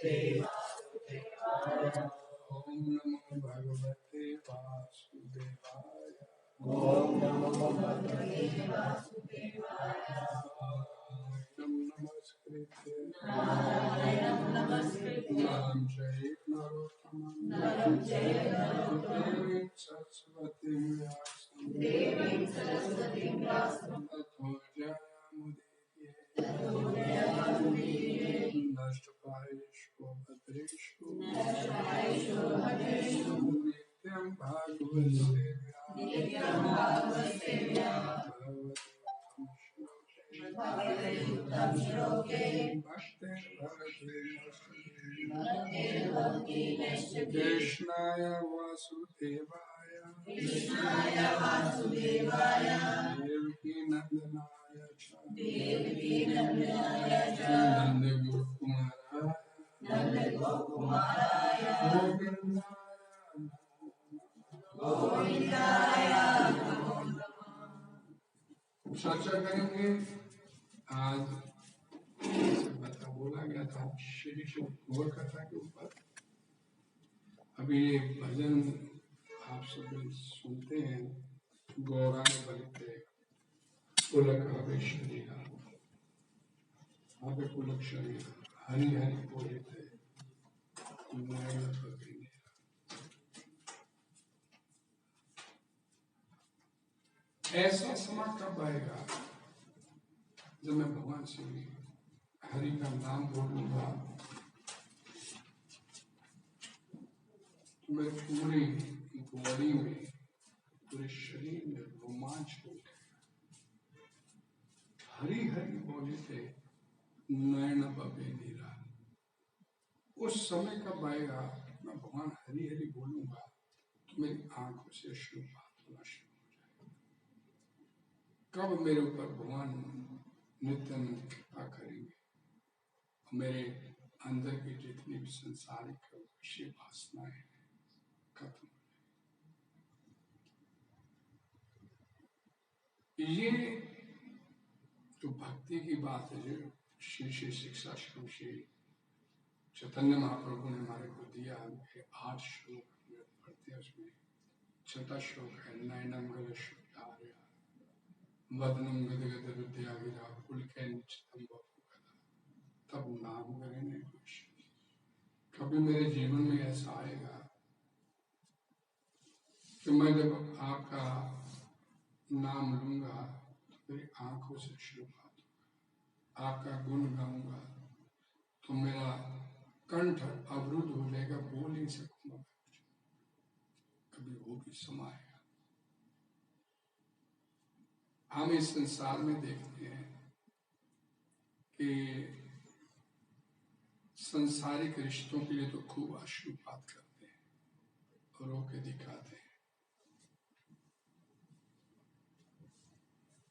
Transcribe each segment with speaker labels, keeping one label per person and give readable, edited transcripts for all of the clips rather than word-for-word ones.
Speaker 1: ओम नमो भगवते वासुदेवाय।
Speaker 2: ओम नमो भगवते वासुदेवाय।
Speaker 1: नमस्कृत्य
Speaker 2: नारायणं नमस्कृत्य
Speaker 1: नरं चैव नरोत्तमं
Speaker 2: नरं चैव नरोत्तमं
Speaker 1: देवीं सरस्वतीं व्यासं
Speaker 2: देवीं सरस्वतीं व्यासं
Speaker 1: ततो जयमुदीरये।
Speaker 2: ततो जयमुदीरये।
Speaker 1: नष्टप्रायेषु भद्रेषु
Speaker 2: नष्टप्रायेषु भद्रेषु
Speaker 1: नित्यं भागवत सेव्या
Speaker 2: नित्यं भागवत सेव्या
Speaker 1: भगवतीं
Speaker 2: श्लोके
Speaker 1: भक्तिर्भवति नश्यते। कृष्णाय वासुदेवाय
Speaker 2: कृष्णाय वासुदेवाय
Speaker 1: देवकी नंदनाय च
Speaker 2: देवकी नंदनाय च
Speaker 1: नंदगोकुमाराय
Speaker 2: नंदगोकुमाराय
Speaker 1: गोविंदाय
Speaker 2: नमो नमः।
Speaker 1: चर्चा करेंगे आज। बोला गया था श्री गौर कथा के ऊपर। अभी ये भजन आप सब सुनते हैं, गौरांग बलिते पुलक हवेश्वरी पुलक शरीर हरि हरि बोलिते नयन भगिनी। ऐसा समय कब आएगा जब मैं भगवान श्री हरि का नाम बोलूंगा तो मेरे पूरी बॉडी में, पूरे शरीर में रोमांच हो उठेगा। हरि हरि बोले थे नयन बबे नीरा। उस समय कब आएगा मैं भगवान हरि हरि बोलूंगा तो मेरी आंखों से अश्रुपात होना शुरू हो जाएगा। कब मेरे ऊपर भगवान नित्यानंद कृपा करेंगे, मेरे अंदर की जितनी भी संसारिक विषय वासनाएं खत्म। ये जो भक्ति की बात है, जो श्री श्री शिक्षा श्री श्री चैतन्य महाप्रभु ने हमारे को दिया, 8 श्लोक पढ़ते हैं। उसमें 6था श्लोक है नयनम गल शुद्धार्या वदनम गदगद विद्या गिरा पुलकैन चित्तम वपुकदा तब नाम करे नहीं कुछ। कभी मेरे जीवन में ऐसा आएगा कि मैं जब आपका नाम लूंगा तो मेरी आंखों से अश्रुपात होगा, आपका गुण गाऊंगा तो मेरा कंठ अवरुद्ध हो जाएगा, बोल नहीं सकूंगा। कभी वो भी समय आएगा। हम इस संसार में देखते हैं कि संसारिक रिश्तों के लिए तो खूब अश्रुपात करते हैं, रो के दिखाते हैं,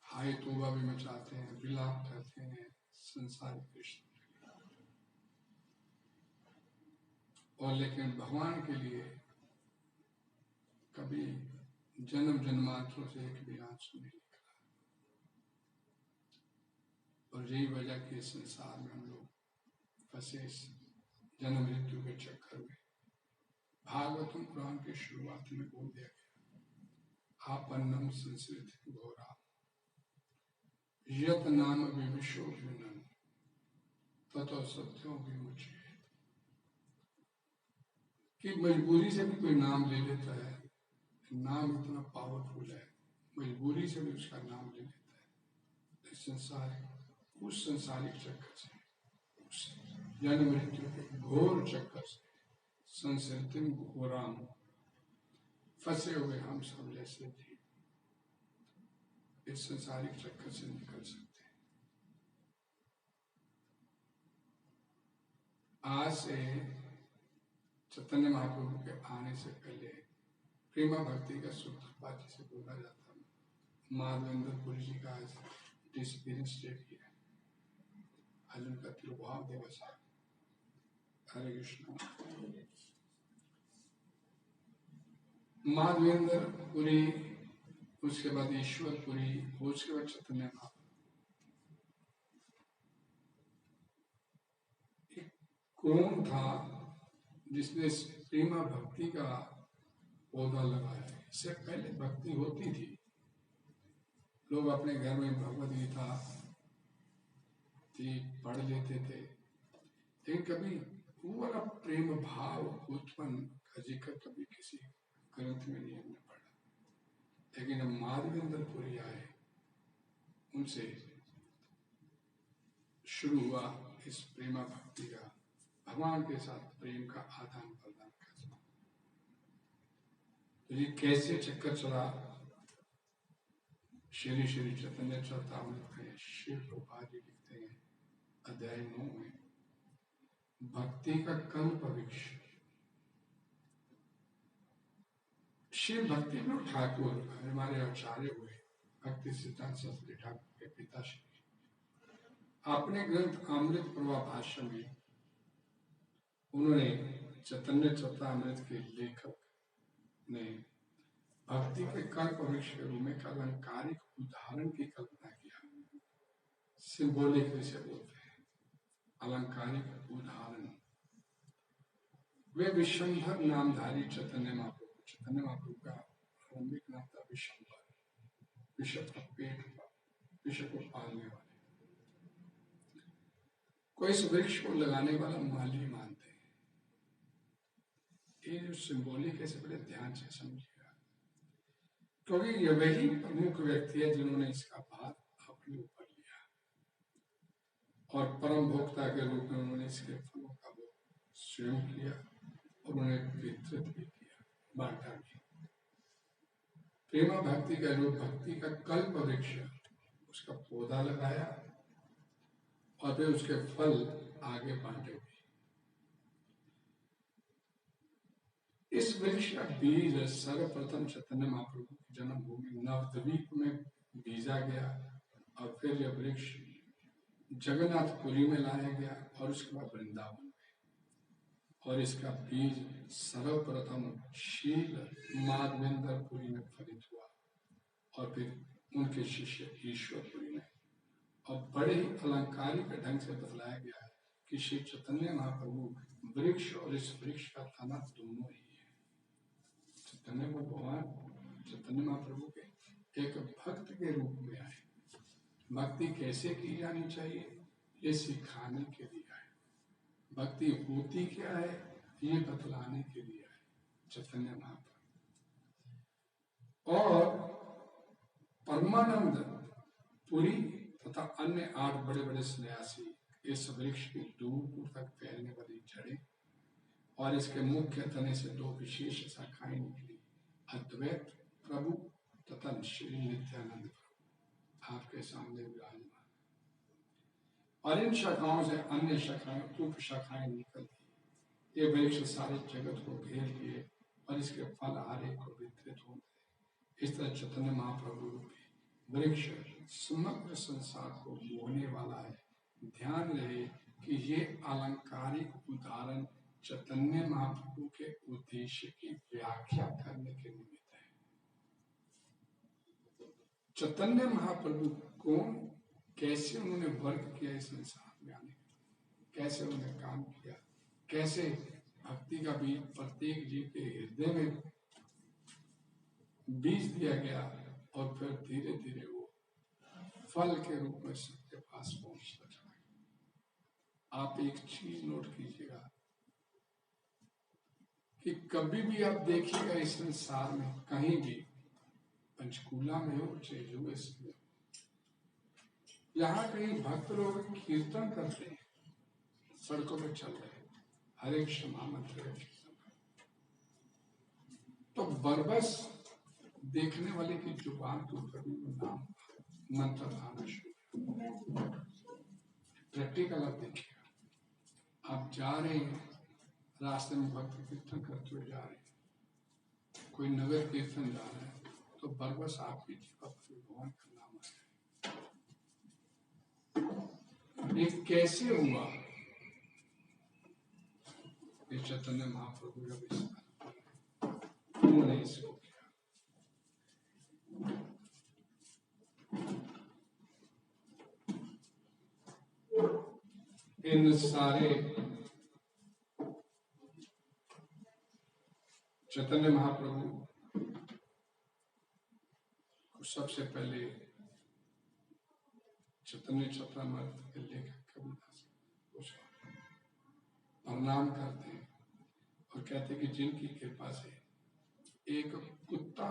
Speaker 1: हाय तौबा भी मचाते हैं, विलाप करते हैं संसारिक रिश्तों के लिए। और लेकिन भगवान के लिए कभी जन्म जन्मांतरों से एक भी आंसू नहीं निकला। और यही वजह कि संसार में हम लोग फंसे जन्म मृत्यु के चक्कर में। भागवतम पुराण के शुरुआत में बोल दिया गया आपन्नम संस्कृत घोरा यत नाम विविशो विनन ततो सत्यों विमुचे। कि मजबूरी से भी कोई नाम ले लेता है, नाम इतना पावरफुल है, मजबूरी से भी उसका नाम ले लेता है। इस संसार उस संसारिक चक्कर से, उस जन्म मृत्यु के घोर चक्कर से, संस्कृतिम घोराम फंसे हुए हम सब जैसे जीव इस संसारिक चक्कर से निकल सकते हैं। आज से चैतन्य महाप्रभु के आने से पहले प्रेमा भक्ति का सूत्र बाजी से बोला जाता है। माधवेंद्रपुरी जी का आज डिसअपीयरेंस डे भी है, आज उनका तिरुभाव दिवस है। हरे कृष्ण। माधवेंद्रपुरी, उसके बाद ईश्वरपुरी, उसके बाद चैतन्य महाप्रभु। कौन था जिसने इस प्रेमा भक्ति का पौधा लगाया? इससे पहले भक्ति होती थी, लोग अपने घर में भगवद गीता थी पढ़ लेते थे, लेकिन कभी वो वाला प्रेम भाव उत्पन्न का जिक्र कभी किसी ग्रंथ में नहीं हमने पढ़ा। लेकिन अब माधवेंद्र पुरी आए, उनसे शुरू हुआ इस प्रेमा भक्ति का, भगवान के साथ प्रेम का आदान प्रदान करना। तो ये कैसे चक्कर चला? श्री श्री चैतन्य चरितामृत में शिव प्रभुपाद जी लिखते हैं अध्याय 9 में, भक्ति का कल्प वृक्ष। शिव भक्ति में ठाकुर हमारे आचार्य हुए, भक्ति सिद्धांत शास्त्री ठाकुर के पिताश्री, अपने ग्रंथ अमृत प्रभा भाष्य में उन्होंने चैतन्य चरितामृत के लेखक ने भक्ति के कल्प वृक्ष के रूप में अलंकारिक उदाहरण की कल्पना किया। सिंबॉलिक जिसे बोलते हैं, अलंकारिक उदाहरण। वे विश्वंभर नामधारी चैतन्य महाप्रभु का आरंभिक नाम था विश्वंभर, विश्व का पेट, विश्व को पालने वाले। कोई इस वृक्ष को लगाने वाला माली मानते हैं। ये जो सिंबॉलिक है, बड़े ध्यान से समझिएगा, क्योंकि ये वही प्रमुख व्यक्ति है जिन्होंने इसका भार अपने ऊपर लिया और परम भोक्ता के रूप में उन्होंने इसके फलों का वो स्वयं किया और उन्हें वितरित भी किया, बांटा भी। प्रेमा भक्ति का रूप भक्ति का कल्प वृक्ष, उसका पौधा लगाया और फिर उसके फल आगे बांटे भी। इस वृक्ष का बीज सर्वप्रथम चैतन्य महाप्रभु की जन्मभूमि नवद्वीप में बीजा गया और फिर यह वृक्ष जगन्नाथपुरी में लाया गया और उसके बाद वृंदावन में, और इसका बीज सर्वप्रथम शील माधवेंद्रपुरी में फलित हुआ और फिर उनके शिष्य ईश्वरपुरी में। और बड़े ही अलंकारिक ढंग से बतलाया गया है कि श्री चैतन्य महाप्रभु वृक्ष और इस वृक्ष का तना दोनों ही है। चैतन्य भगवान चैतन्य महाप्रभु के एक भक्त के रूप में आए। भक्ति कैसे की जानी चाहिए ये सिखाने के लिए आए। भक्ति होती क्या है ये बतलाने के लिए आए चैतन्य महाप्रभु। और परमानंद पुरी तथा अन्य 8 बड़े बड़े सन्यासी इस वृक्ष की दूर दूर तक फैलने वाली जड़ें और इसके मुख्य तने से 2 विशेष शाखाएं निकली, अद्वैत प्रभु तथा श्री नित्यानंद प्रभु आपके सामने विराजमान। और इन शाखाओं से अन्य शाखाएं उप शाखाएं निकलती। ये वृक्ष सारे जगत को घेर लिए और इसके फल हर एक को वितरित होते। इस तरह चैतन्य महाप्रभु वृक्ष समग्र संसार को मोहने वाला है। ध्यान रहे कि ये अलंकारिक उदाहरण चैतन्य महाप्रभु के उद्देश्य की व्याख्या करने के निमित्त है। चैतन्य महाप्रभु कौन, कैसे उन्होंने वर्क किया इस संसार में आने, कैसे उन्होंने काम किया, कैसे भक्ति का बीज प्रत्येक जीव के हृदय में बीज दिया गया और फिर धीरे धीरे वो फल के रूप में सबके पास पहुंचता चला। आप एक चीज नोट कीजिएगा कि कभी भी आप देखिएगा इस संसार में कहीं भी, पंचकूला में हो चाहे यूएस में, यहाँ कहीं भक्त लोग कीर्तन करते हैं, सड़कों में चल रहे हैं, हरे क्षमा मंत्र, तो बरबस देखने वाले की जुबान के ऊपर भी नाम मंत्र आना शुरू। प्रैक्टिकल आप देखिएगा, आप जा रहे हैं रास्ते में भक्त कीर्तन करते हुए जा रहे हैं, कोई नगर कीर्तन जा रहा है तो बरबस आपकी जीवा पर भगवान का नाम आ जाए। ये कैसे हुआ? ये चैतन्य महाप्रभु का विस्तार, उन्होंने इसको किया। इन सारे चैतन्य महाप्रभु को सबसे पहले चैतन्य चरितामृत के लेखक कबीरदास उसको प्रणाम करते हैं और कहते हैं कि जिनकी कृपा से एक कुत्ता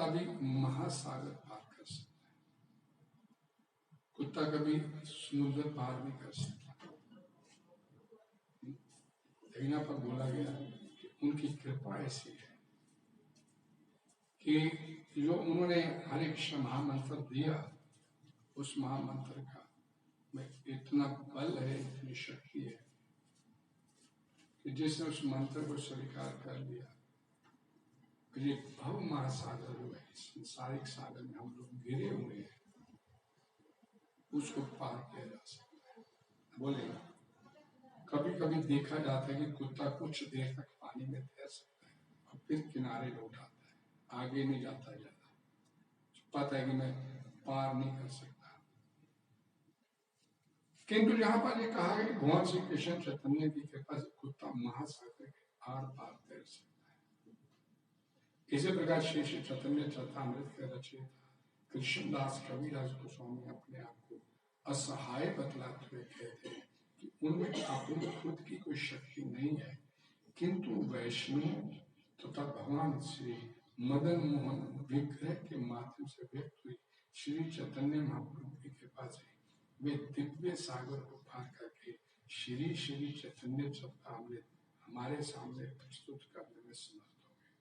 Speaker 1: भी महासागर पार कर सकता है। कुत्ता कभी समुद्र पार नहीं कर सकता। लेकिन यहाँ पर बोला गया कि उनकी कृपा ऐसी है कि जो उन्होंने हरे कृष्ण महामंत्र दिया, उस महामंत्र का में इतना बल है, इतनी शक्ति है कि जिसने उस मंत्र को स्वीकार कर लिया, ये भव महासागर जो है, संसारिक सागर में हम लोग गिरे हुए हैं, उसको पार किया जा सकता है। बोले कभी कभी देखा जाता है कि कुत्ता कुछ देर तक पानी में तैर सकता है और फिर किनारे लौट आता है, आगे नहीं जाता ज्यादा, पता है कि मैं पार नहीं कर सकता। किंतु यहाँ पर ये कहा है कि भगवान श्री कृष्ण चैतन्य की कृपा से कुत्ता महासागर के आर पार तैर सकता है। इसी प्रकार श्री श्री चैतन्य चरितामृत के रचयिता कृष्णदास कबीरदास गोस्वामी अपने आप को असहाय बतलाते हुए कहते हैं कि उनमें अपनी खुद की कोई शक्ति नहीं है, किंतु वैष्णव तथा भगवान श्री मदन मोहन विग्रह के माध्यम से व्यक्त हुई श्री चैतन्य महाप्रभु की कृपा से वे दिव्य सागर को पार करके श्री श्री चैतन्य चरितामृत हमारे सामने प्रस्तुत करने में समर्थ हो गए।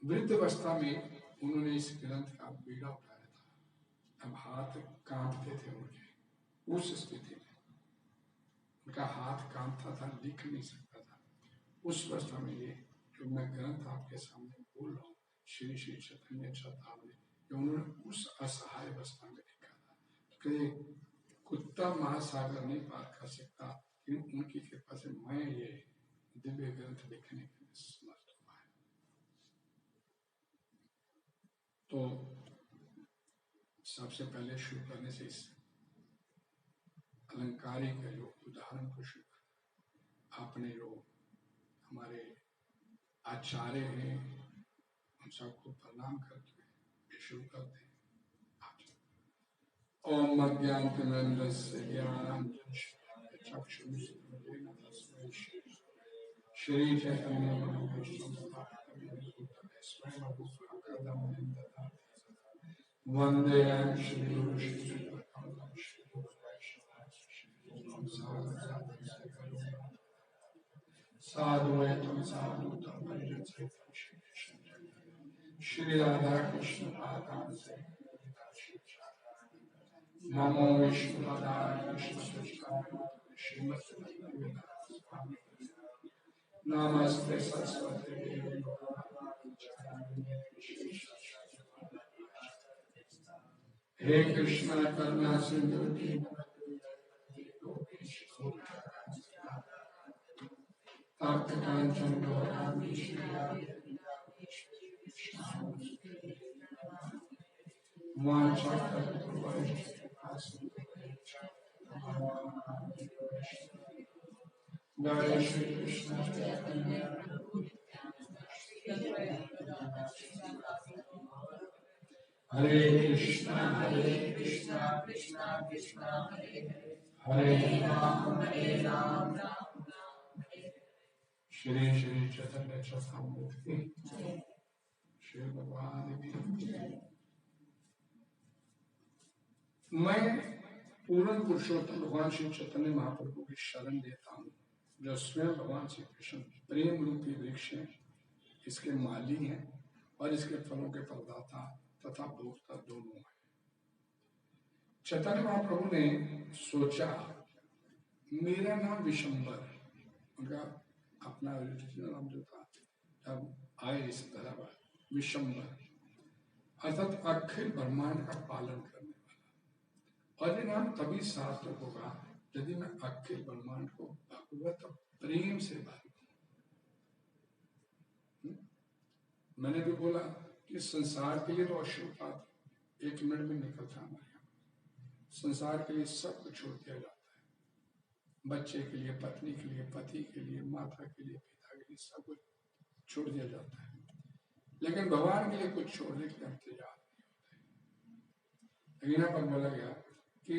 Speaker 1: वृद्ध अवस्था में उन्होंने इस ग्रंथ का बीड़ा उठाया था, अब हाथ कांपते थे उनके, उस स्थिति में उनका हाथ कांपता था, लिख नहीं सकता था। उस अवस्था में ये जो मैं ग्रंथ आपके सामने बोल रहा हूँ, श्री श्री चैतन्य चरितामृत, जो उन्होंने उस असहाय अवस्था में लिखा था कि कुत्ता महासागर नहीं पार कर सकता, लेकिन उनकी कृपा से मैं ये दिव्य ग्रंथ लिखने के लिए समर्थ हुआ है। तो सबसे पहले शुरू करने से इस अलंकारिक जो उदाहरण को शुरू कर, आपने जो हमारे आचार्य हैं उन सबको प्रणाम करते हुए शुरू करते हैं। ओम अज्ञानतिमिरन्धस्य ज्ञानाञ्जनशलाकया चक्षुरुन्मीलितं तस्मै श्री चैतन्य मनोभीष्टं स्थापितं येन भूतले स्वयं रूपं वन्देऽहं श्रीगुरुं श्रीयुतं साधुवैतं साधुतं परिजनसहितं श्री राधा कृष्ण पादान् नमो विष्णुपदाय कृष्णपृष्ठाय श्रीमते नमस्ते सरस्वती देवी हे कृष्ण करुणा सिंधु तप्त कांचन गौरांगी जय श्री कृष्ण चैतन्य हरे कृष्णा कृष्णा कृष्णा हरे राम श्री श्री चैतन्य चरितामृत की श्री भगवान की। मैं पूर्ण पुरुषोत्तम भगवान श्री चैतन्य महाप्रभु की शरण देता हूँ, जो स्वयं भगवान श्री कृष्ण प्रेम रूपी वृक्ष है, इसके माली हैं और इसके फलों के प्रदाता तथा भोक्ता दोनों हैं। चैतन्य महाप्रभु ने सोचा, मेरा नाम विशंबर, उनका अपना नाम जो था, जब आए इस तरह विशंबर अर्थात अखिल ब्रह्मांड का पालन करने वाला, और ये नाम तभी सार्थक होगा यदि मैं अखिल ब्रह्मांड को भगवत प्रेम से भरूं। मैंने भी बोला कि संसार के लिए तो अशुभपात 1 मिनट में निकलता हमारे यहाँ, संसार के लिए सब कुछ छोड़ दिया जाता है, बच्चे के लिए, पत्नी के लिए, पति के लिए, माता के लिए, पिता के लिए, सब कुछ छोड़ दिया जाता है। लेकिन भगवान के लिए कुछ छोड़ने के लिए हम तैयार नहीं होते। लेकिन यहाँ पर बोला गया कि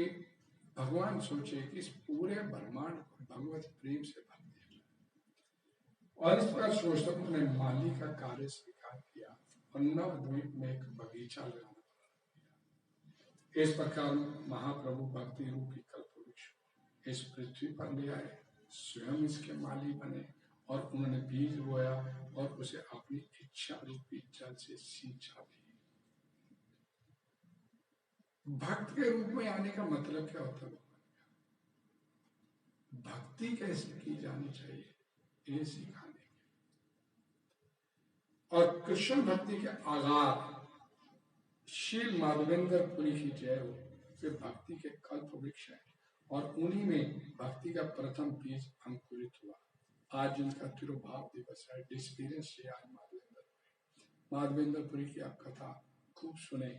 Speaker 1: भगवान सोचे कि इस पूरे ब्रह्मांड को भगवत प्रेम से भर दिया, और इस प्रकार सोचकर उन्होंने माली का कार्य स्वीकार किया और नवद्वीप में एक बगीचा लगाना पड़ा। इस प्रकार महाप्रभु भक्ति रूपी कल्पवृक्ष इस पृथ्वी पर ले आए, स्वयं इसके माली बने और उन्होंने बीज बोया और उसे अपनी इच्छा रूपी जल से सींचा भी। भक्त के रूप में आने का मतलब क्या होता है? भक्ति कैसे की जानी चाहिए ये सिखाने के। और कृष्ण भक्ति के आधार शील माधवेंद्र पुरी की जय हो, वे भक्ति के कल्प वृक्ष है और उन्हीं में भक्ति का प्रथम बीज अंकुरित हुआ। आज जिनका तिरुभाव दिवस है, डिस्पीरेंस है आज माधवेंद्रपुरी की आप कथा खूब सुने।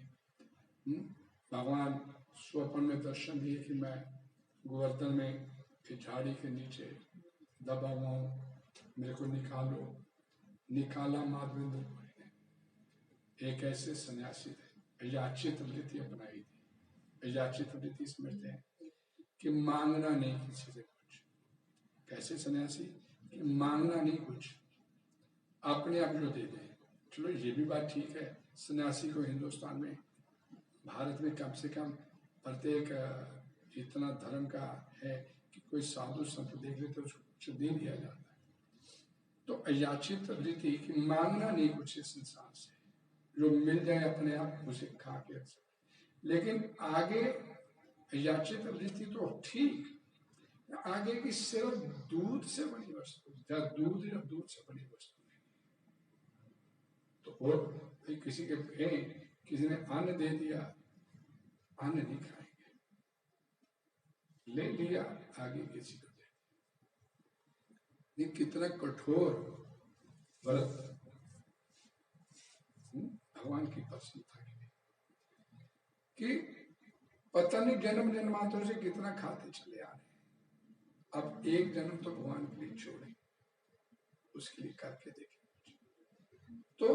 Speaker 1: भगवान स्वप्न में दर्शन दिए कि मैं गोवर्धन में के झाड़ी के नीचे दबा हुआ हूं, मेरे को निकालो। निकाला माधवेंद्रपुरी ने। एक ऐसे सन्यासी थे, याचित वृत्ति अपनाई थी। याचित वृत्ति समझते हैं कि मांगना नहीं किसी से कुछ। कैसे सन्यासी? कि मांगना नहीं कुछ, अपने आप जो दे दे। चलो ये भी बात ठीक है, सन्यासी को हिंदुस्तान में, भारत में कम से कम प्रत्येक इतना धर्म का है कि कोई साधु संत देख ले तो उसको कुछ दे दिया जाता है। तो अयाचित वृत्ति कि मांगना नहीं कुछ इस संसार से, जो मिल जाए अपने आप उसे खा के रख सकते। लेकिन आगे अयाचित वृत्ति तो ठीक, आगे की सिर्फ दूध से बनी वस्तु, या दूध से बनी वस्तु नहीं। तो और किसी के किसी ने अन्न दे दिया, अन्न नहीं खाएंगे, ले लिया आगे किसी को दे। ये कितना कठोर व्रत भगवान की प्रसन्नता के लिए, कि पता नहीं जन्म जन्मांतरों से कितना खाते चले आ रहे हैं। अब एक जन्म तो भगवान के लिए छोड़े, उसके लिए करके देखें। तो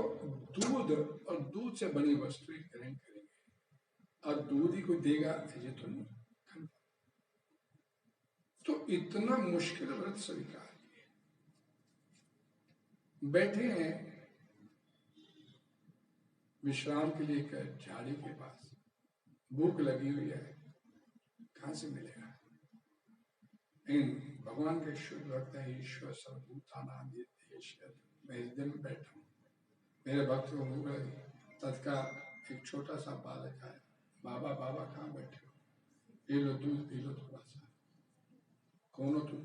Speaker 1: दूध और दूध से बनी वस्तुएं ग्रहण करेंगे, और दूध ही कोई देगा ये तो नहीं। तो इतना मुश्किल व्रत स्वीकार किए, बैठे हैं विश्राम के लिए झाड़ी के पास, भूख लगी हुई है, कहां से मिलेगा? लेकिन भगवान के शुद्ध भक्त है, ईश्वर सर्वभूतानां ईश्वर। मैं हृदय में बैठा हूँ, मेरे भक्त को भूख लगी, तत्काल एक छोटा सा बालक आया, बाबा बाबा कहाँ बैठे हो, पी लो दूध, पी लो थोड़ा सा। कौन हो तुम?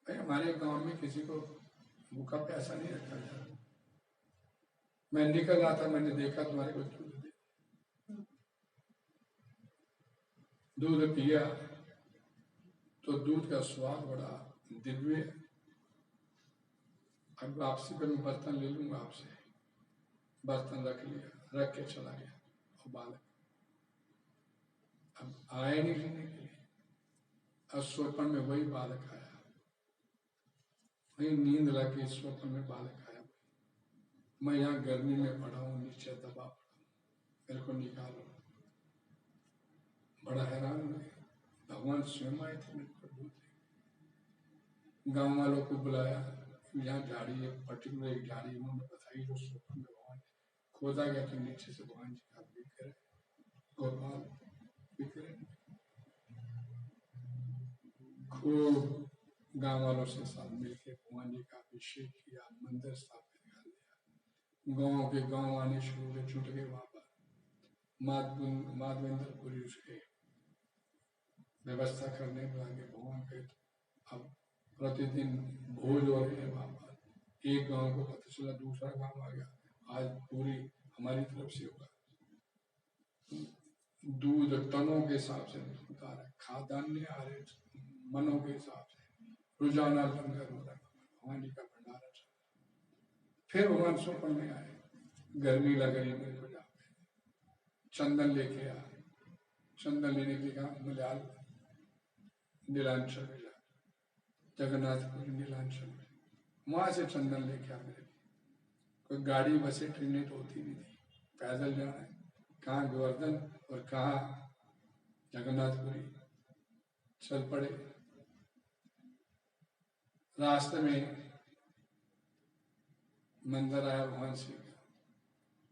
Speaker 1: भाई हमारे गांव में किसी को भूखा प्यासा नहीं रखा जाता। मैं निकल रहा था, मैंने देखा तुम्हारे को दूध दे। दूध पिया तो दूध का स्वाद बड़ा दिव्य है। अब वापसी पर मैं बर्तन ले लूंगा आपसे, बर्तन रख लिया, रख के चला गया। और बालक अब आया नहीं लेने के लिए। अब स्वप्न में वही बालक आया, वही नींद लगी, स्वप्न में बालक आया। मैं यहाँ गर्मी में पड़ा हूँ, नीचे दबा पड़ा हूँ, मेरे को निकालो। बड़ा हैरान हुए, भगवान स्वयं आए थे मेरे को दूध दे। गाँव वालों को बुलाया, यहाँ झाड़ी है, पर्टिकुलर एक झाड़ी उन्होंने बताई जो स्वप्न में भगवान खोदा गया, तो नीचे से भगवान जी का विग्रह गोपाल विग्रह। खूब गांव वालों से साथ मिलकर भगवान जी का अभिषेक किया, मंदिर स्थापित कर दिया। गांव के गांव आने शुरू हुए, छूट गए वहां पर। माधवेंद्रपुरी उसके व्यवस्था करने लगे भगवान के। अब प्रतिदिन भोज हो रहे हैं वहां पर। एक गांव को पता चला, दूसरा गांव आ गया, आज पूरी हमारी तरफ से होगा। दूध टनों के हिसाब से उतार है, खाद्यान्न आ रहे मनों के हिसाब से, रोजाना लंगर हो रहा है, भगवान जी का भंडारा चल रहा। फिर भगवान स्वप्न में आए, गर्मी लग रही मेरे को, जाते चंदन लेके आए। चंदन लेने के लिए कहा मलयाल नीलांचल में जा, जगन्नाथपुरी नीलांचल में, वहां से चंदन लेके आ मेरे। कोई गाड़ी बसें ट्रेनें तो होती नहीं थी, पैदल जाना है, कहाँ गोवर्धन और कहाँ जगन्नाथपुरी। चल पड़े। रास्ते में मंदिर आया भगवान श्री का,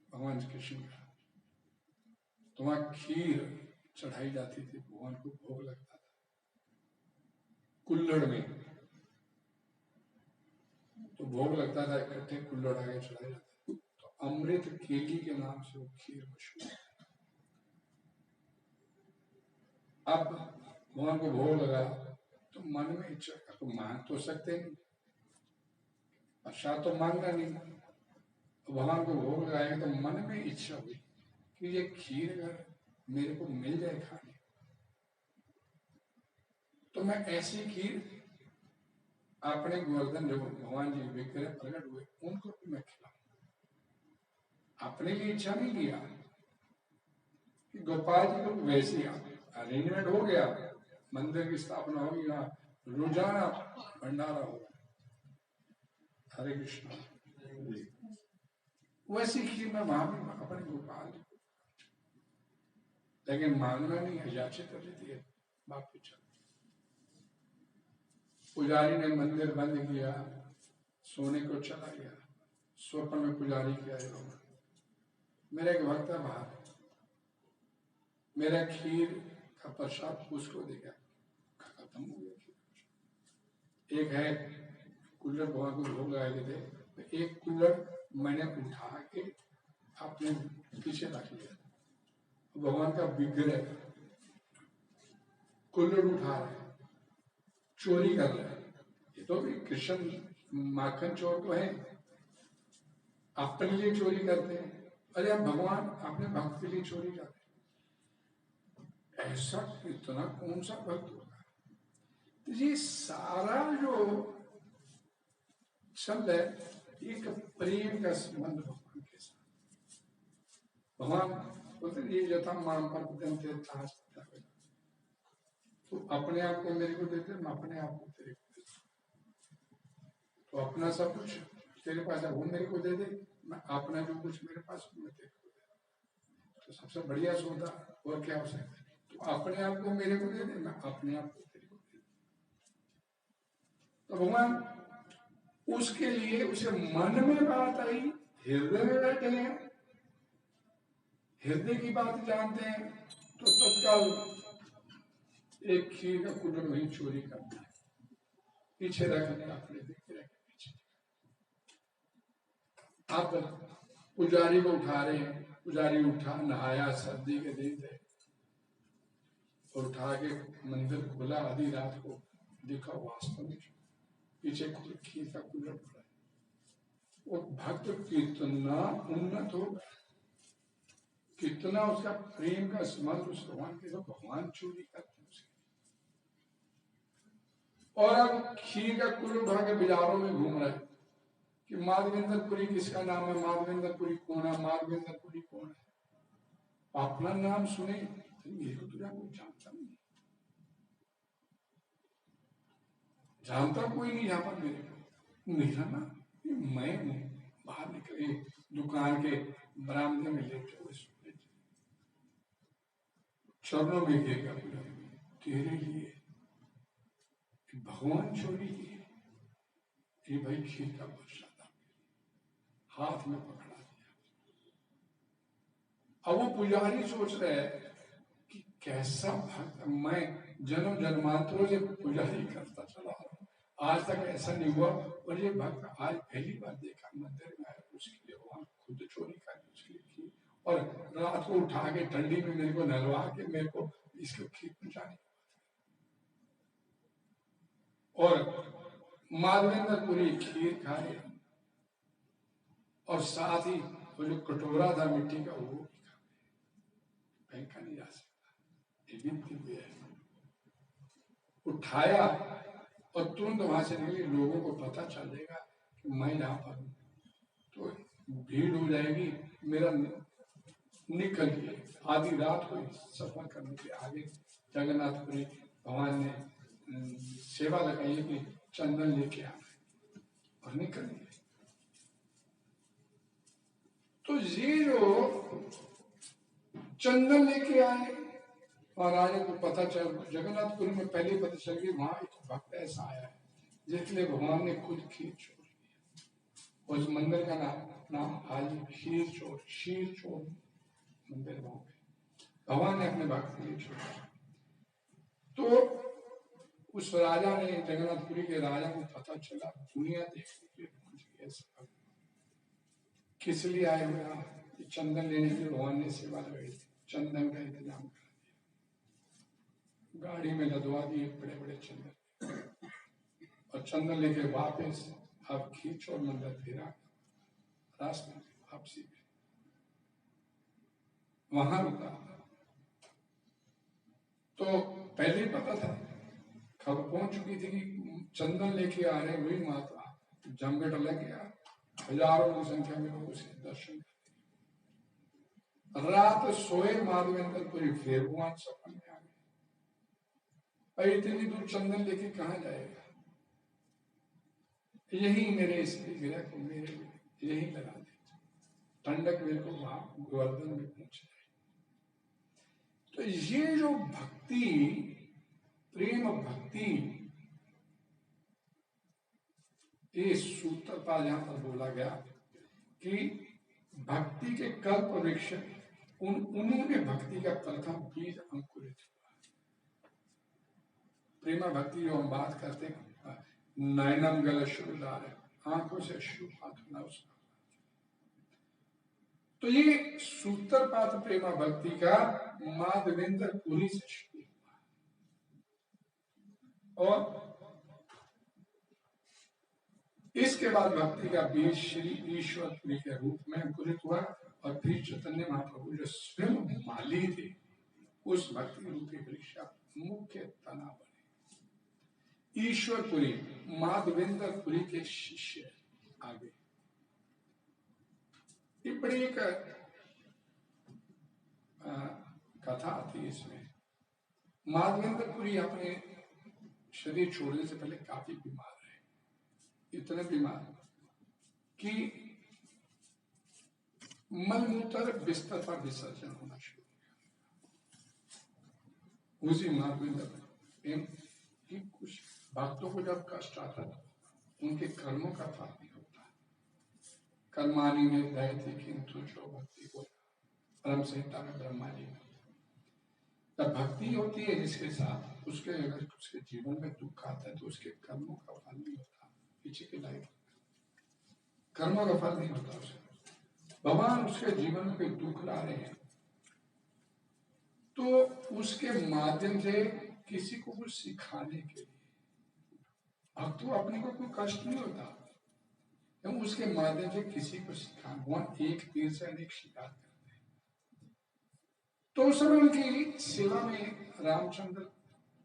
Speaker 1: भगवान कृष्ण का। तो वहां खीर चढ़ाई जाती थी, भगवान को भोग लगता था कुल्हड़ में। तो भोग लगता था, इकट्ठे कुल्हड़ आगे चढ़ाया जाता था। तो अमृत केली के नाम से वो खीर मशहूर है। अब भगवान को भोग लगा तो मन में इच्छा, तो मांग तो सकते नहीं, प्रसाद तो मांगना नहीं। तो भगवान को भोग लगाएंगे तो मन में इच्छा हुई कि ये खीर अगर मेरे को मिल जाए खाने, तो मैं ऐसी खीर अपने गोवर्धन जो भगवान जी विग्रह प्रकट हुए उनको भी मैं खिलाऊं। अपने लिए इच्छा नहीं किया कि गोपाल जी को वैसे अरेंजमेंट हो गया, मंदिर की स्थापना होगी, रोजाना भंडारा होगा, हरे कृष्ण। वैसी खीर मैं वहां भी अपने गोपाल जी को, लेकिन मांगना नहीं है, याचित कर लेती है बाप की। पुजारी ने मंदिर बंद किया, सोने को चला गया, स्वप्न में पुजारी क्या है, मेरा एक भक्त बाहर, मेरा खीर का प्रसाद उसको दे गया, खत्म हो गया। एक है कुल्हड़ भगवान को भोग लगाए थे, तो एक कुल्हड़ मैंने उठा के अपने पीछे रख लिया। भगवान का विग्रह कुल्हड़ उठा रहे, चोरी कर रहे हैं। ये तो कृष्ण माखन चोर तो है, अपने लिए चोरी करते हैं। अरे आप भगवान अपने भक्त के लिए चोरी करते हैं, ऐसा इतना कौन सा भक्त होगा? तो ये सारा जो शब्द है एक प्रेम का संबंध भगवान के साथ। भगवान बोलते ये यथा माम पर तो अपने आप को मेरे को देते, मैं अपने आप को तेरे को देता। तो अपना सब कुछ तेरे पास है, वो मेरे को दे दे, मैं अपना जो कुछ मेरे पास मैं तेरे को दे। तो सबसे बढ़िया सौदा और क्या हो सकता है? तो अपने आप को मेरे को दे दे, मैं अपने आप को तेरे को दे। तो भगवान उसके लिए उसे मन में बात आई, हृदय में बैठे हैं, हृदय की बात जानते हैं, तो तत्काल एक खीर का कुल्हड़ वही चोरी करता है, पीछे रखने अपने विग्रह के पीछे। अब पुजारी को उठा रहे हैं, पुजारी उठा, नहाया, सर्दी के दिन थे, और उठा के मंदिर खोला, आधी रात को देखा वास्तव में पीछे खीर का कुल्हड़ पड़ा है। वो भक्त कितना उन्नत हो गया, कितना उसका प्रेम का संबंध उस भगवान के, भगवान चोरी करते उसके। और अब खीर का कुल्हड़ उठा के बाजारों में घूम रहे कि माधवेंद्रपुरी किसका नाम है, माधवेंद्रपुरी कौन है, माधवेंद्रपुरी कौन है। अपना नाम सुने, मेरे को तुझे कोई जानता नहीं, जानता कोई नहीं यहाँ पर मेरे को, मेरा नाम, मैं बाहर निकले दुकान के बरामदे में लेटे हुए सुने, चरणों में गिर गया, तेरे लिए भगवान चोरी किए, ये भाई खीर का प्रसाद हाथ में पकड़ा दिया। अब वो पुजारी सोच रहे हैं कि कैसा भक्त, मैं जन्म जन्मांतरों से पुजारी करता चला रहा हूं, आज तक ऐसा नहीं हुआ, और ये भक्त आज पहली बार देखा मंदिर में आया, उसके लिए वहां खुद चोरी कर उसके लिए खीर, और रात को उठा के ठंडी में मेरे को नहलवा के मेरे को इसको खीर पहुंचाने, और माधवेंद्रपुरी खीर खाए, और साथ ही वो जो कटोरा था मिट्टी का वो भी खा, फेंका नहीं जा सकता, ये दिव्य है। उठाया और तुरंत वहां से निकले, लोगों को पता चल जाएगा कि मैं यहाँ पर हूं, तो भीड़ हो जाएगी, मेरा निकल गया। आधी रात को सफर करने के आगे जगन्नाथपुरी भगवान ने सेवा लगाई कि चंदन लेके आना है और निकल गए। तो ये जो चंदन लेके आए और राजा को पता चल, जगन्नाथपुरी में पहले पता चल गई वहां एक भक्त ऐसा आया है जिसलिए भगवान ने खुद खीर छोड़ दिया। उस मंदिर का नाम आज खीर चोर, शीर चोर मंदिर वहां पे भगवान ने अपने भक्त के लिए छोड़ा। तो उस राजा ने, जगन्नाथपुरी के राजा को पता चला, दुनिया देखने के लिए किस लिए आए हुए आप? चंदन लेने के लिए भगवान ने सेवा लगाई थी, चंदन का इंतजाम कर दिया, गाड़ी में लदवा दिए बड़े बड़े चंदन, और चंदन लेके वापस अब खींच और मंदिर फेरा, रास्ते में वापसी में वहां रुका। तो पहले ही पता था, खबर पहुंच चुकी थी कि चंदन लेके आ रहे वही माता। जमघट लग गया, हजारों की संख्या में लोग उसे दर्शन करते। रात सोए माधवेंद्र पुरी, फिर भगवान सपन में आ गए। इतनी दूर चंदन लेके कहां जाएगा? यही मेरे इस विग्रह को मेरे यही लगा दे, ठंडक मेरे को वहां गोवर्धन में पहुंच जाए। तो ये जो भक्ति, प्रेम भक्ति, ये सूत्र पर यहां पर बोला गया कि भक्ति के कल्प वृक्ष उन्होंने भक्ति का प्रथम बीज अंकुरित हुआ। प्रेमा भक्ति जो हम बात करते हैं, नयनम गल शुद्धार, आंखों से शुभ हाथ होना उसका। तो ये सूत्रपात प्रेमा भक्ति का माधवेंद्र पुरी से शुरू हुआ और इसके बाद भक्ति का बीज श्री ईश्वर पुरी के रूप में अंकुरित हुआ और फिर चैतन्य महाप्रभु जो स्वयं माली थे उस भक्ति रूपी वृक्ष का मुख्य तना बने। ईश्वरपुरी माधवेंद्र पुरी के शिष्य आगे। ये बड़ी एक कथा आती है इसमें। माधवेंद्र पुरी अपने शरीर छोड़ने से पहले काफी बीमार रहे, इतने बीमार कि मलमूत्र बिस्तर पर विसर्जन होना शुरू हो गया। उसी माधवेंद्र कि कुछ भक्तों को जब कष्ट आता था उनके कर्मों का फल नहीं होता। कर्माणी में दया थी किंतु जो भक्ति को, परम संहिता में ब्रह्मा जी में तब भक्ति होती है जिसके साथ, उसके अगर उसके जीवन में दुख आता है तो उसके कर्मों का फल नहीं होता। पीछे के लाइफ कर्मों का फल नहीं होता उसे। भगवान उसके जीवन में कोई दुख ला रहे हैं तो उसके माध्यम से किसी को कुछ सिखाने के लिए, अब तो अपने को कोई कष्ट नहीं होता, उसके माध्यम से किसी को सिखाना। भगवान एक तीर से अनेक शिकार करते हैं। तो उस समय उनकी सेवा में रामचंद्र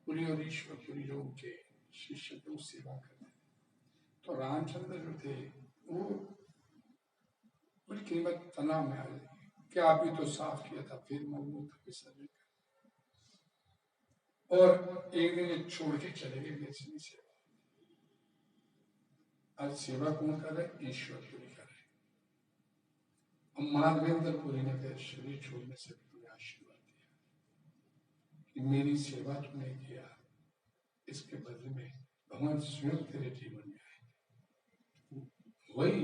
Speaker 1: पुरी और ईश्वर पुरी जो उनके शिष्य थे वो सेवा करते थे। तो रामचंद्र जो थे वो बड़ी कीमत तनाव में आ गए कि आप ही तो साफ किया था, फिर मलमूत्र विसर्जन कर, और एक दिन छोड़ के चले गए मेरी सेवा। आज सेवा कौन कर रहे? ईश्वर पुरी कर रहे। और माधवेंद्र पुरी ने फिर शरीर छोड़ने से तुम्हें आशीर्वाद दिया कि मेरी सेवा तुमने किया, इसके बदले में भगवान स्वयं तेरे जीवन में आए। वही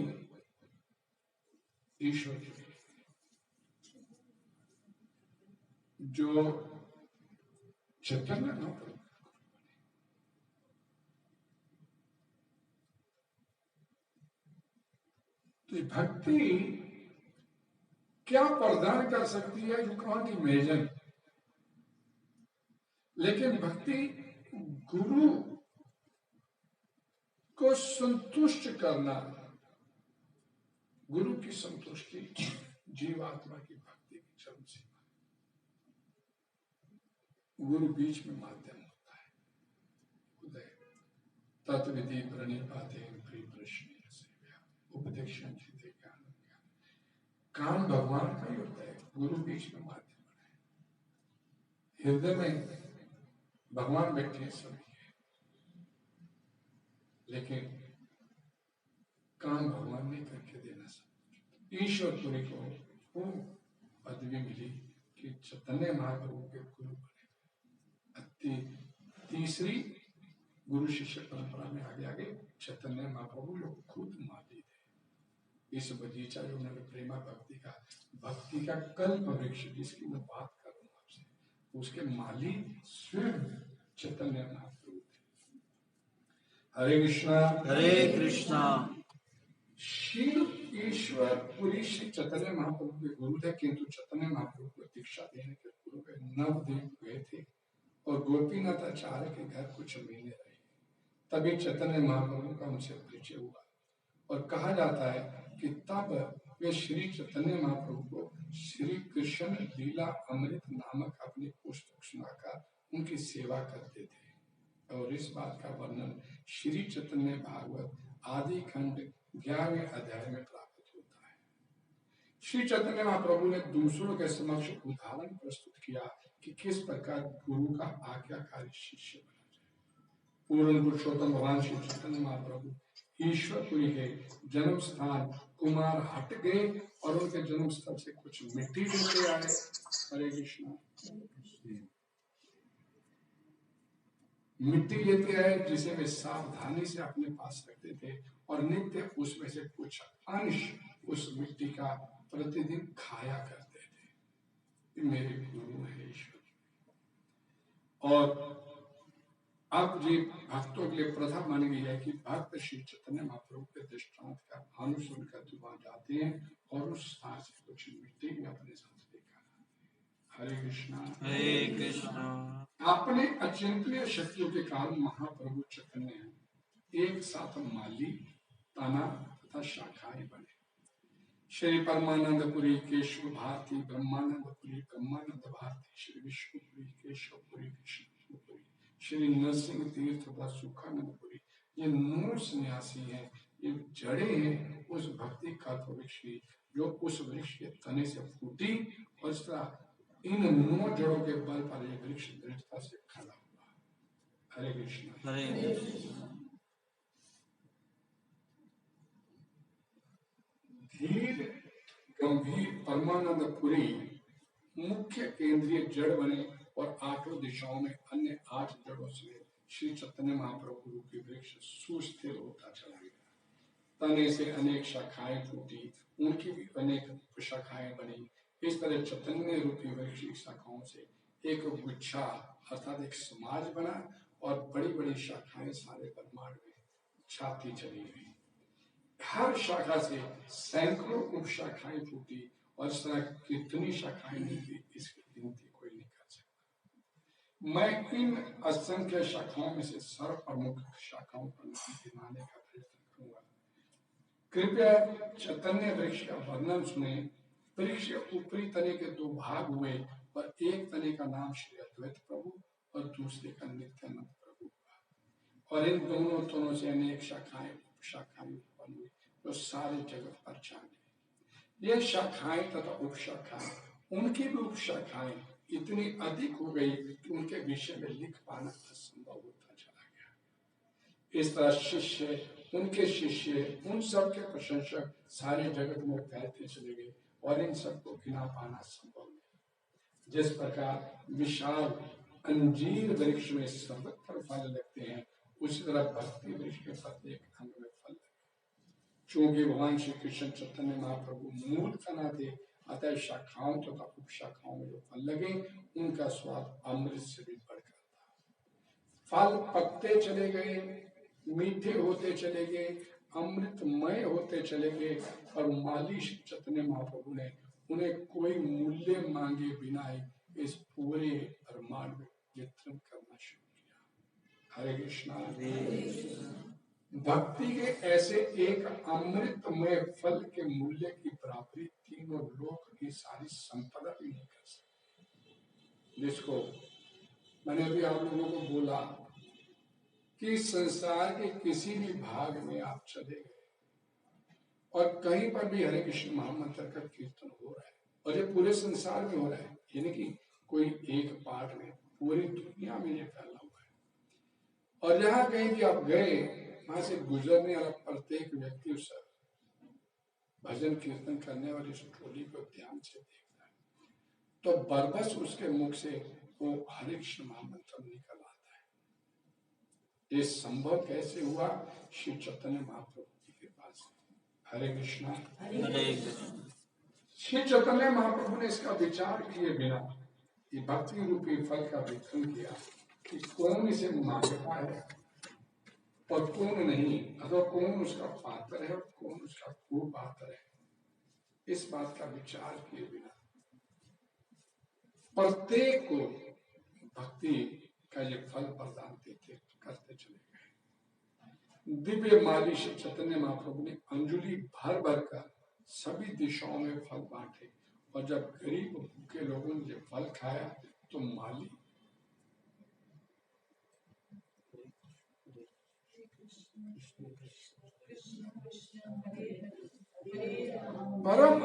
Speaker 1: ईश्वर जो चैतन्य महाप्रभु, तो भक्ति क्या प्रदान कर सकती है? जो कहा कि मेजन, लेकिन भक्ति गुरु को संतुष्ट करना, गुरु की संतुष्टि जीवात्मा की भक्ति की चरम सीमा। गुरु बीच में माध्यम होता है। उदय तत्विधि प्रणिपाते प्रश्न उपदेक्षण ज्ञान। काम भगवान का ही होता है, गुरु बीच में माध्यम है। हृदय में भगवान बैठे हैं सभी। लेकिन काम भगवान ने करके देना सब। ईश्वरपुरी को वो पदवी मिली कि चैतन्य महाप्रभु के गुरु बने। तीसरी गुरु शिष्य परंपरा में आगे आगे चैतन्य महाप्रभु लोग खुद माली थे। इस बगीचा जो उन्होंने प्रेमा भक्ति का कल्प वृक्ष जिसकी मैं बात कर रहा हूँ आपसे, उसके माली स्वयं चैतन्य महाप्रभु थे। हरे कृष्णा
Speaker 3: हरे कृष्णा।
Speaker 1: शिव ईश्वर पुरी श्री चैतन्य महाप्रभु के गुरु थे, किंतु चैतन्य महाप्रभु को दीक्षा देने के पूर्व नवद्वीप गए थे और गोपीनाथ आचार्य के घर कुछ महीने रहे। तभी चैतन्य महाप्रभु का उनसे परिचय हुआ और कहा जाता है कि तब वे श्री चैतन्य महाप्रभु को श्री कृष्ण लीला अमृत नामक अपनी पुस्तक सुनाकर उनकी सेवा करते थे। और इस बात का वर्णन श्री चैतन्य भागवत आदि खंड 11वें अध्याय में प्राप्त होता है। श्री चैतन्य महाप्रभु ने दूसरों के समक्ष उदाहरण प्रस्तुत किया कि किस प्रकार गुरु का आज्ञाकारी शिष्य बना जाए। पूर्ण पुरुषोत्तम भगवान श्री चैतन्य महाप्रभु ईश्वरपुरी के जन्म स्थान कुमार हट गए और उनके जन्म स्थल से कुछ मिट्टी लेते आए। हरे कृष्णा। मिट्टी लेते आए जिसे वे सावधानी से अपने पास रखते थे और नित्य उसमें से कुछ अंश उस मिट्टी का प्रतिदिन खाया करते थे। मेरे गुरु है ईश्वर। और अब ये भक्तों के लिए प्रथा मानी गई है कि भक्त श्री चैतन्य महाप्रभु के दृष्टांत का अनुसरण करते वहां जाते हैं और उस स्थान से कुछ मिट्टी भी अपने साथ लेकर आते हैं। हरे कृष्णा।
Speaker 3: हरे कृष्णा।
Speaker 1: अपने अचिंतनीय शक्तियों के कारण महाप्रभु चैतन्य एक साथ माली, तना तथा शाखाएं बने। श्री परमानंदपुरी, केशव भारती, ब्रह्मानंदपुरी, ब्रह्मानंद भारती, श्री विष्णुपुरी, केशवपुरी, कृष्णपुरी, श्री नरसिंह तीर्थ व सुखानंदपुरी, ये 9 सन्यासी हैं। ये जड़े हैं उस भक्ति कल्प वृक्ष की जो उस वृक्ष के तने से फूटी और इस तरह इन 9 जड़ों के बल पर यह वृक्ष दृढ़ता से खड़ा हुआ। हरे कृष्ण।
Speaker 3: हरे कृष्णा।
Speaker 1: धीर गंभीर परमानंदपुरी मुख्य केंद्रीय जड़ बने और 8 दिशाओं में अन्य 8 जड़ों से श्री चैतन्य महाप्रभु रूपी वृक्ष सुस्थिर होता चला गया। तने से अनेक शाखाएं फूटी, उनकी भी अनेक शाखाएं बनी। इस तरह चैतन्य रूपी वृक्ष की शाखाओं से एक गुच्छा अर्थात एक समाज बना और बड़ी बड़ी शाखाएं सारे ब्रह्मांड में छाती चली गई। हर शाखा से सैकड़ों उपशाखाएं फूटी और इस तरह कितनी शाखाएं निकली इसकी गिनती कोई नहीं कर सकता। मैं इन असंख्य शाखाओं में से सर्वप्रमुख शाखाओं पर गिनाने का प्रयत्न करूंगा। कृपया चैतन्य वृक्ष का वर्णन सुने। वृक्ष के ऊपरी तने के 2 भाग हुए और एक तने का नाम श्री अद्वैत प्रभु और दूसरे का नित्यानंद प्रभु हुआ और इन दोनों तनों से अनेक शाखाएं उपशाखाएं उत्पन्न हुई जो सारे जगत पर छा गई। ये शाखाएं तथा उपशाखाएं उनकी भी उपशाखाएं इतनी अधिक हो गई कि उनके विषय में लिख पाना असंभव होता चला गया। इस तरह शिष्य, उनके शिष्य, उन सब के प्रशंसक सारे जगत में फैलते चले गए और इन सबको गिना पाना संभव नहीं। जिस प्रकार विशाल अंजीर वृक्ष में सर्वत्र फल लगते हैं, उसी तरह भक्ति वृक्ष के प्रत्येक अंग में फल लगे। चूंकि भगवान श्री कृष्ण चैतन्य महाप्रभु मूल तना थे, अतः शाखाओं तथा उपशाखाओं में जो फल लगे उनका स्वाद अमृत से भी बढ़कर था। फल पकते चले गए, मीठे होते चले गए, अमृतमय होते चले गए और माली श्री चैतन्य महाप्रभु ने उन्हें कोई मूल्य मांगे बिना ही इस पूरे ब्रह्मांड में वितरण करना शुरू किया। हरे कृष्णा। भक्ति के ऐसे एक अमृतमय फल के मूल्य की बराबरी तीनों लोक की सारी संपदा भी नहीं कर सकती। जिसको मैंने अभी आप लोगों को बोला कि संसार के किसी भी भाग में आप चले गए और कहीं पर भी हरे कृष्ण महामंत्र का कीर्तन हो रहा है और ये पूरे संसार में हो रहा है, यानी कि कोई एक पार्ट में, पूरी दुनिया में ये फैला हुआ है। और जहां कहीं भी आप गए वहां से गुजरने वाला प्रत्येक व्यक्ति उस भजन कीर्तन करने वाली इस टोली को ध्यान से देखता है, तो बरबस उसके मुख से वो हरे कृष्ण महामंत्र निकल आता है। ये संभव कैसे हुआ? श्री चैतन्य महाप्रभु की कृपा से। हरे कृष्णा।
Speaker 3: हरे कृष्ण।
Speaker 1: श्री चैतन्य महाप्रभु ने इसका विचार किए बिना ये भक्ति रूपी फल का वितरण किया कि कौन इसे मांगता है और कौन नहीं, अथवा कौन उसका पात्र है और कौन उसका कुपात्र है। इस बात का विचार किए बिना प्रत्येक को भक्ति का ये फल प्रदान करते चले गए। दिव्य माली श्री चैतन्य महाप्रभु ने अंजुलि भर भर कर सभी दिशाओं में फल बांटे, और जब गरीब भूखे लोगों ने ये फल खाया तो माली परम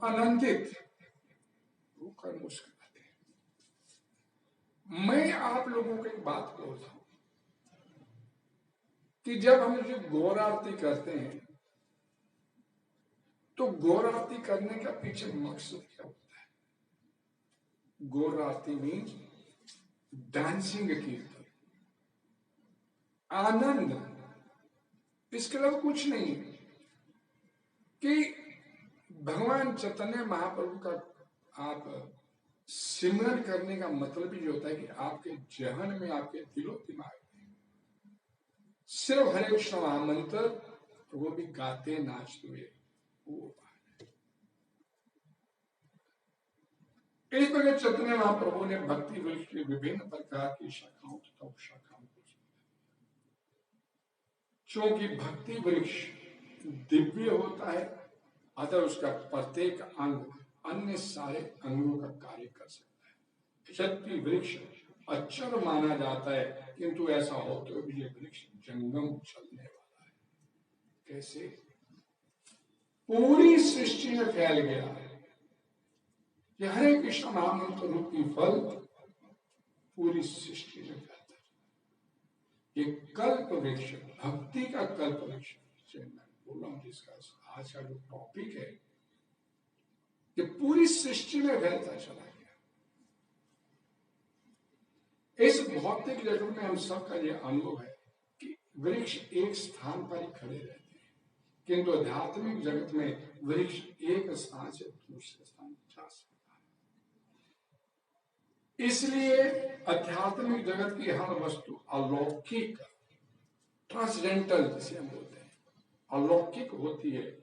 Speaker 1: आनंदित होकर मुस्कुराते। मैं आप लोगों को एक बात बोलता हूं कि जब हम जो गौर आरती करते हैं तो गौर आरती करने का पीछे मकसद क्या होता है? गौर आरती मीन्स डांसिंग कीर्तन, आनंद, इसके अलावा कुछ नहीं। कि भगवान चैतन्य महाप्रभु का आप सिमरन करने का मतलब ही होता है कि आपके जहन में, आपके दिलो दिमाग में सिर्फ हरे कृष्ण महामंत्र, वो भी गाते नाचते हुए वो। इस प्रकार चैतन्य महाप्रभु ने भक्ति वृक्ष की विभिन्न प्रकार की शाखाओं तथा उपशाखाओं को, क्योंकि भक्ति वृक्ष दिव्य होता है, अतः उसका प्रत्येक अंग अन्य सारे अंगों का कार्य कर सकता है। शक्ति वृक्ष अक्षर माना जाता है, किंतु ऐसा होते हुए भी ये वृक्ष जंगम चलने वाला है। कैसे? पूरी सृष्टि में फैल गया है। ये हरे कृष्ण महामंत्र रूपी फल पूरी सृष्टि में फैलता है। ये कल्प वृक्ष, भक्ति का कल्प वृक्ष मैं बोल रहा हूं, जिसका आज का जो टॉपिक है, ये पूरी सृष्टि में फैलता चला गया। इस भौतिक जगत में हम सबका ये अनुभव है कि वृक्ष एक स्थान पर ही खड़े रहते हैं, किंतु आध्यात्मिक जगत में वृक्ष एक स्थान से दूसरे स्थान जा सकता है। इसलिए आध्यात्मिक जगत की हर वस्तु अलौकिक, ट्रांसडेंटल जिसे हम बोलते हैं, अलौकिक होती है।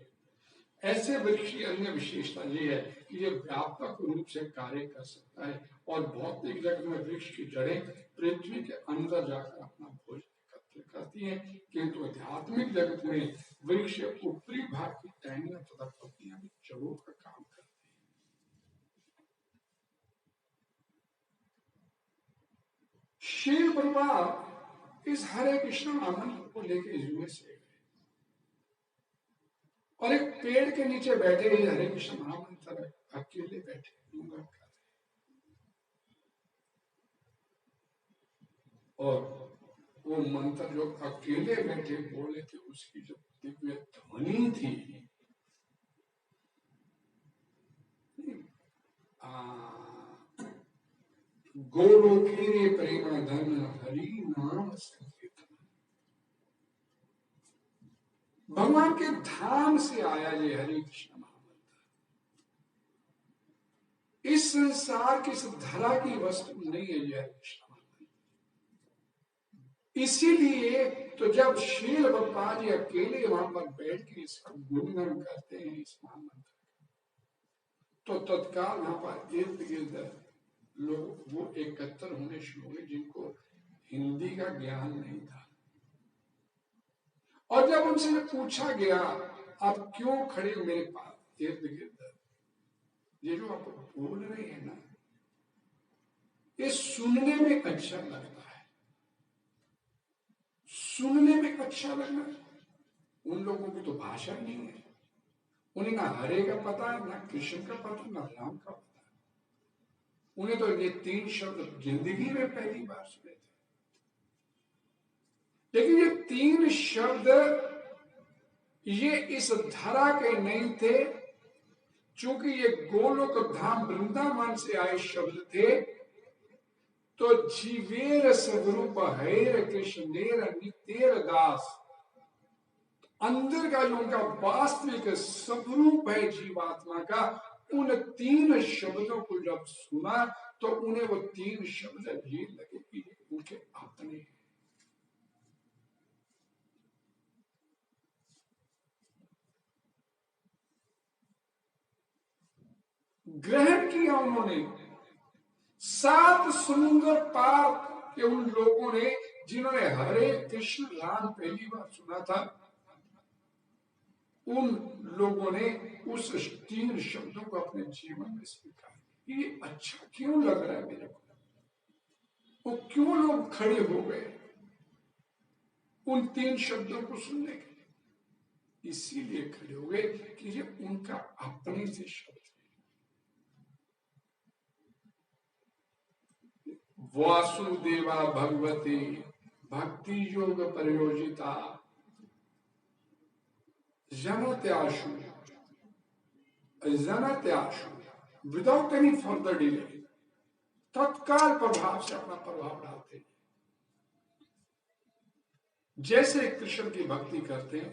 Speaker 1: ऐसे वृक्ष की अन्य विशेषता ये है कि ये व्यापक रूप से कार्य कर सकता है, और भौतिक जगत में वृक्ष की जड़ें पृथ्वी के अंदर जाकर अपना भोजन एकत्र करती हैं, किंतु आध्यात्मिक जगत में वृक्ष ऊपरी भाग की टहनियां तथा पत्तियां भी जड़ों का काम करती हैं। श्रील प्रभुपाद इस हरे कृष्ण महामंत्र को लेकर यूएस से, और एक पेड़ के नीचे बैठे ही हरे कृष्ण महामंत्र अकेले बैठे कर रहे, और वो मंत्र जो अकेले बैठे बोले थे, उसकी जो दिव्य ध्वनि थी, गोलोकीरे प्रेम धन हरि नाम संकीर्तन, भगवान के धाम से आया ये हरे कृष्ण महामंत्र। इस संसार की, इस धरा की वस्तु नहीं है ये हरे कृष्ण महामंत्र। इसीलिए तो जब श्रील प्रभुपाद जी अकेले वहां पर बैठ के इसका गुणगान करते हैं इस महामंत्र, तो तत्काल वहां पर इर्द गिर्द लोग वो एकत्र होने शुरू हुए जिनको हिंदी का ज्ञान नहीं था। और जब उनसे पूछा गया, आप क्यों खड़े हो मेरे पास इर्द गिर्द, ये जो आप बोल रहे हैं ना, ये सुनने में अच्छा लगता है, सुनने में अच्छा लगना। उन लोगों की तो भाषा नहीं है, उन्हें ना हरे का पता है, ना कृष्ण का पता, ना राम का पता। उन्हें तो ये तीन शब्द जिंदगी में पहली बार सुने थे, लेकिन ये तीन शब्द ये इस धरा के नहीं थे, चूंकि ये गोलोक धाम वृंदावन से आए शब्द थे, तो जीवेर स्वरूप हैर कृष्णेर नितेर दास, अंदर का जो उनका वास्तविक स्वरूप है जीवात्मा का, उन तीन शब्दों को जब सुना तो उन्हें वो तीन शब्द ये लगे कि उनके अपने हैं। ग्रहण किया उन्होंने। 7 समुद्र पार के उन लोगों ने जिन्होंने हरे कृष्ण राम पहली बार सुना था, उन लोगों ने उस 3 शब्दों को अपने जीवन में स्वीकार किया। ये अच्छा क्यों लग रहा है मेरे को? वो क्यों लोग खड़े हो गए उन 3 शब्दों को सुनने के लिए? इसीलिए खड़े हो गए कि ये उनका अपने से शब्द है। वासुदेवा भगवती भक्ति योग प्रयोजिता जनत्याशु विदाउट एनी फर्दर डिले, तत्काल प्रभाव से अपना प्रभाव डालते हैं। जैसे कृष्ण की भक्ति करते हैं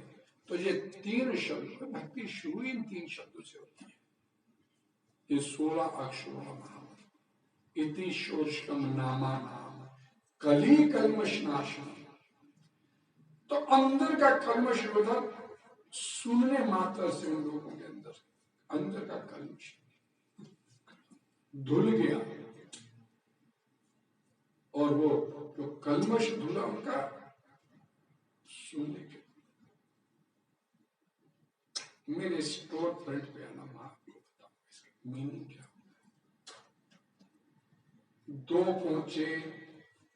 Speaker 1: तो ये 3 शब्द, भक्ति शुरू इन 3 शब्दों से होती है। ये 16 अक्षरों का महामंत्र, इति षोडशकम नामा नाम कली कल्मष नाशनम। तो अंदर का कल्मष रोधक सुनने मात्र से उन लोगों के अंदर का कल्मष धुल गया, और वो जो कल्मष धुला उनका सुनने के। मेरे स्टोर फ्रंट पे आना, मैं आपको बताऊं इसका मीनिंग क्या होता है। 2 पहुंचे,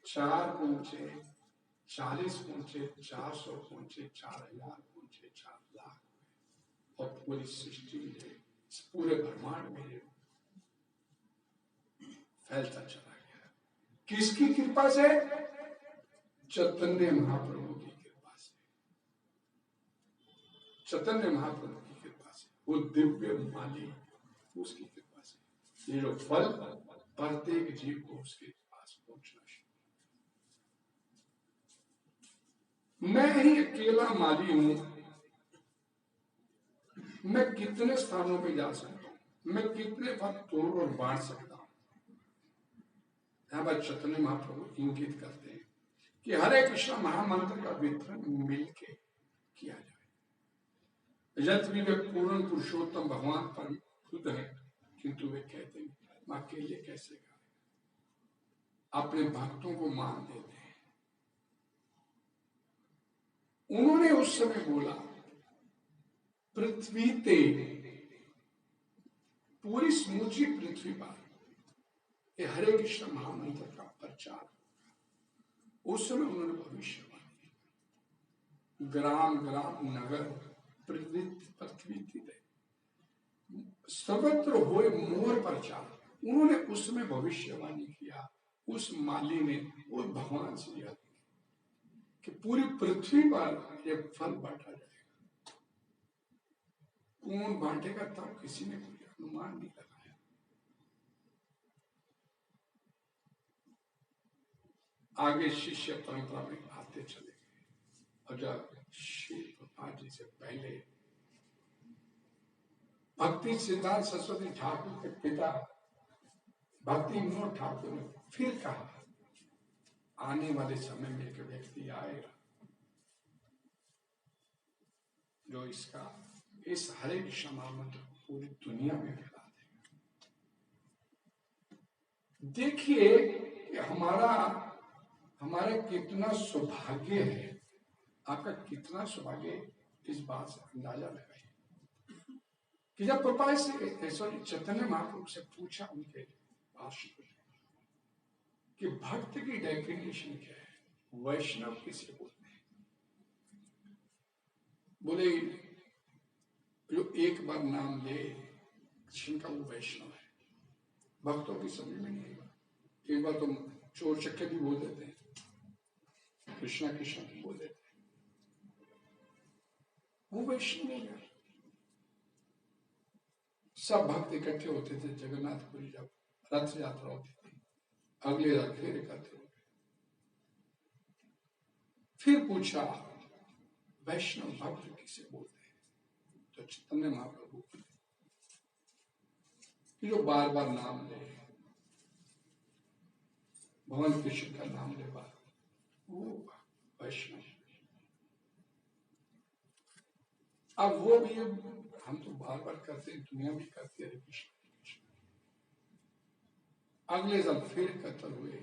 Speaker 1: 4 पहुंचे, 40 पहुंचे, 400 पहुंचे, 4000 पहुंचे, 4 लाख, और पूरी सृष्टि में, पूरे ब्रह्मांड में फैलता चला गया। किसकी कृपा से? चैतन्य महाप्रभु की कृपा से। चैतन्य महाप्रभु की कृपा से, वो दिव्य माली, उसकी कृपा से ये जो फल प्रत्येक जीव को उसके पास पहुंचना शुरू। मैं ही अकेला माली हूं, मैं कितने स्थानों पे जा सकता हूं, मैं कितने फल तोड़ और बांट सकता हूं। यहां पर चैतन्य महाप्रभु इंगित करते हैं कि हरे कृष्ण महामंत्र का वितरण मिलके किया जाए। यद्यपि वे पूर्ण पुरुषोत्तम भगवान पर खुद है, किंतु वे कहते हैं मैं अकेले कैसे गाए, अपने भक्तों को मान देते हैं। उन्होंने उस समय बोला, पृथ्वी ते, पूरी समूची पृथ्वी पर ये हरे कृष्ण महामंत्र का प्रचार होगा। उस समय उन्होंने भविष्यवाणी की, ग्राम ग्राम नगर पृथ्वी ते सर्वत्र होए मोर प्रचार। उन्होंने उस समय भविष्यवाणी किया, उस माली ने उस भगवान से यह कि पूरी पृथ्वी पर यह फल बांटा जाएगा। कौन बांटेगा तब किसी ने कोई अनुमान नहीं लगाया। आगे शिष्य परंपरा में आते चले गए, और जब श्री प्रभुपाद जी से पहले भक्ति सिद्धांत सरस्वती ठाकुर के पिता भक्ति विनोद ठाकुर ने फिर कहा, आने वाले समय में एक व्यक्ति आएगा जो इस हरे कृष्ण महामंत्र पूरी दुनिया में फैला देगा। देखिए कि हमारा कितना सौभाग्य है, आपका कितना सौभाग्य, इस बात से अंदाजा लगाइए कि जब प्रभुपाद से चैतन्य महाप्रभु से पूछा उनके भाषण कि भक्त की डेफिनेशन क्या है, वैष्णव किसे बोलते हैं? बोले जो एक बार नाम ले कृष्ण का वो वैष्णव है। भक्तों की समझ में नहीं आएगा। एक बार तो चोर चक्के भी बोल देते हैं, कृष्णा कृष्णा भी बोल देते हैं, वो वैष्णव नहीं है। सब भक्त इकट्ठे होते थे जगन्नाथपुरी, जब रथ यात्रा होती थी, अगले रात फिर इकट्ठे हो गए। फिर पूछा वैष्णव भक्त किसे बोलते हैं? तो चैतन्य महाप्रभु जो बार बार नाम ले, भगवान कृष्ण का नाम ले बार, वो वैष्णव। अब वो भी हम तो बार बार करते हैं, दुनिया भी करती है कृष्ण। अगले साल फिर कत्ल हुए,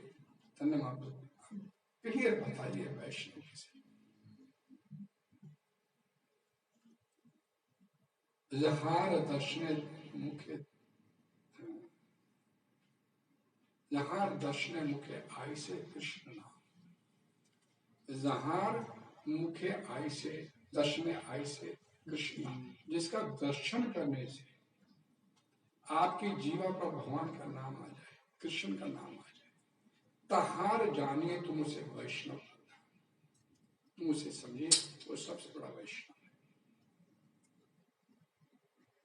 Speaker 1: धन्य महाप्रभु क्लियर बताइए वैष्णव किसे? जहार दर्शन मुख्य, जहार दर्शन मुख्य आई से कृष्ण नाम, जहार मुख्य आई से दर्शन आई से कृष्ण नाम, जिसका दर्शन करने से आपकी जीवा पर भगवान का नाम आ जाए, कृष्ण का नाम आ जाए, तहार जानिए तुम उसे वैष्णव, तुम उसे समझिए वो सबसे बड़ा वैष्णव है।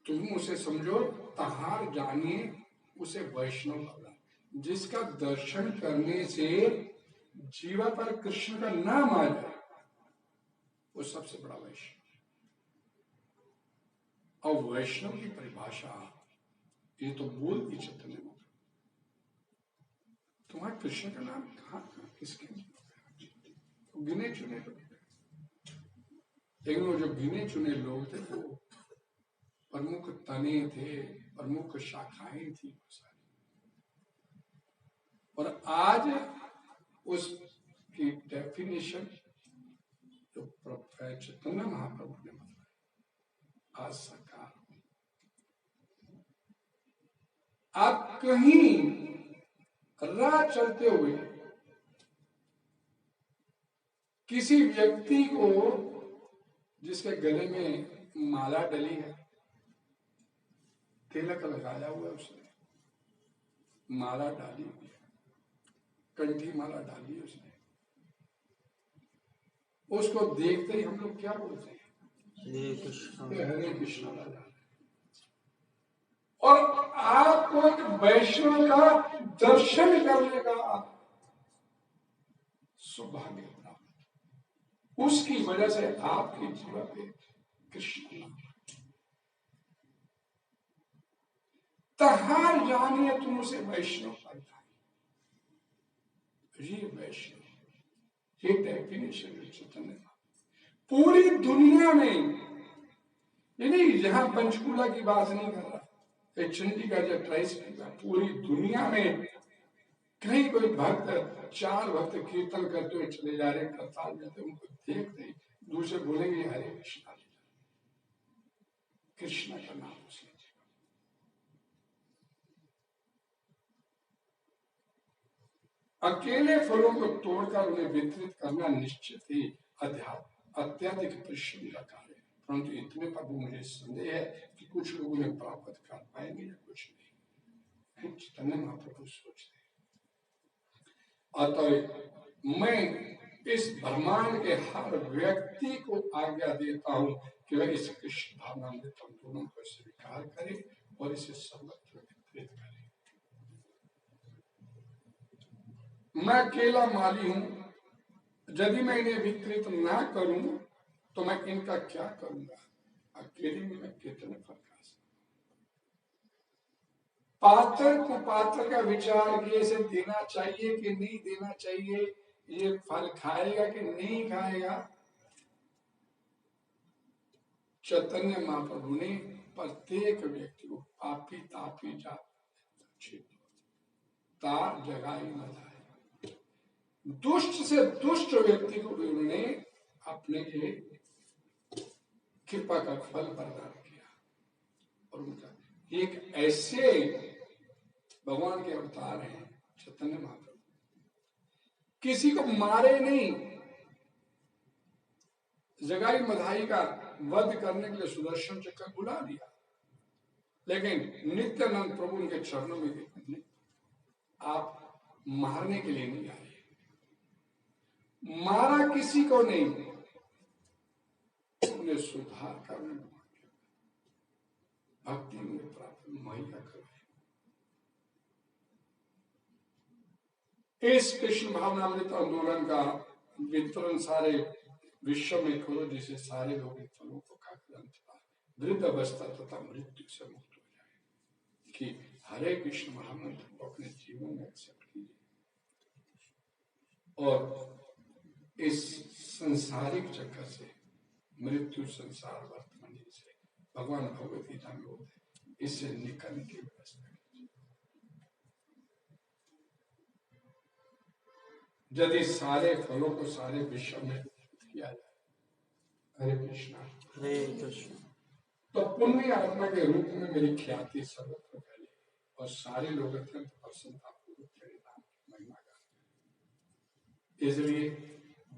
Speaker 1: तुम उसे समझो, तहार जानिए उसे वैष्णव बोला, जिसका दर्शन करने से जीवा पर कृष्ण का नाम आ जाए, वो सबसे बड़ा वैष्णव। और वैष्णव की परिभाषा ये तो बोल दी चैतन्य में, तुम्हारे कृष्ण का नाम कहाँ किसके तो गिने चुने लोग, लेकिन वो जो गिने चुने लोग थे वो प्रमुख तने थे, प्रमुख शाखाएं थी सारी। और आज उसकी डेफिनेशन जो चैतन्य महाप्रभु ने बताया, आज सरकार आप कहीं राह चलते हुए किसी व्यक्ति को जिसके गले में माला डली है, तिलक लगाया हुआ है, उसने माला डाली हुई है, कंठी माला डाली है उसने, उसको देखते ही हम लोग क्या बोलते हैं?
Speaker 3: हरे कृष्ण।
Speaker 1: हरे कृष्ण राजा। और आपको एक वैष्णव का दर्शन करने का सौभाग्य प्राप्त, उसकी वजह से आपके जीवन पे कृष्ण नाम, तहार जानिए तुम उसे वैष्णव करता है। ये वैष्णव, ये डेफिनेशन चैतन्य पूरी दुनिया में, नहीं यहाँ पंचकूला की बात नहीं कर रहा, चंडी का जो ट्राइस का, पूरी दुनिया में कहीं कोई भक्त, चार भक्त कीर्तन करते हुए चले जा रहे, करताल जाते, उनको देखते दूसरे बोलेंगे हरे कृष्णा, कृष्ण का नाम उसने। अकेले फलों को तोड़कर उन्हें वितरित करना निश्चित ही अत्यधिक परिश्रम का कार्य है, परंतु इतने पर भी मुझे संदेह है कि कुछ लोग उन्हें प्राप्त कर पाएंगे या कुछ नहीं। चैतन्य महाप्रभु सोचते हैं, अतः मैं इस ब्रह्मांड के हर व्यक्ति को आज्ञा देता हूं कि वह इस कृष्ण भावनामृत दोनों को स्वीकार करे और इसे सर्वत्र वितरित करे। मैं अकेला माली हूं, यदि मैं इन्हें वितरित ना करूं तो मैं इनका क्या करूंगा? अकेले में मैं कितने फल खा सकता? पात्र को पात्र का विचार किए से देना चाहिए कि नहीं देना चाहिए, ये फल खाएगा कि नहीं खाएगा। चैतन्य महाप्रभु ने प्रत्येक व्यक्ति को पापी तापी जात तार जगाई न जाए, दुष्ट से दुष्ट व्यक्ति को भी उन्होंने अपने लिए कृपा का फल प्रदान किया। और उनका एक ऐसे भगवान के अवतार हैं चैतन्य महाप्रभु, किसी को मारे नहीं, जगाई मधाई का वध करने के लिए सुदर्शन चक्र बुला दिया, लेकिन नित्यानंद प्रभु उनके चरणों में नहीं, आप मारने के लिए नहीं आए, मारा किसी को नहीं, उन्हें सुधार करने में भक्ति में प्राप्त मुहैया करवाए। इस कृष्ण भावनामृत आंदोलन का वितरण सारे विश्व में करो, जिसे सारे लोग इन फलों को खाकर अंततः वृद्ध अवस्था तथा मृत्यु से मुक्त हो जाए। कि हरे कृष्ण महामंत्र को अपने जीवन में एक्सेप्ट कीजिए और इस संसारिक चक्कर से, मृत्यु संसार वर्तमान से भगवान भगवत गीता में होते हैं, इससे निकलने की व्यवस्था कीजिए। यदि सारे फलों को सारे विश्व में किया जाए, हरे कृष्णा
Speaker 3: हरे कृष्ण,
Speaker 1: तो पुण्य आत्मा के रूप में मेरी ख्याति सर्वत्र फैले और सारे लोग अत्यंत प्रसन्नतापूर्वक तेरे नाम की महिमा गाते। इसलिए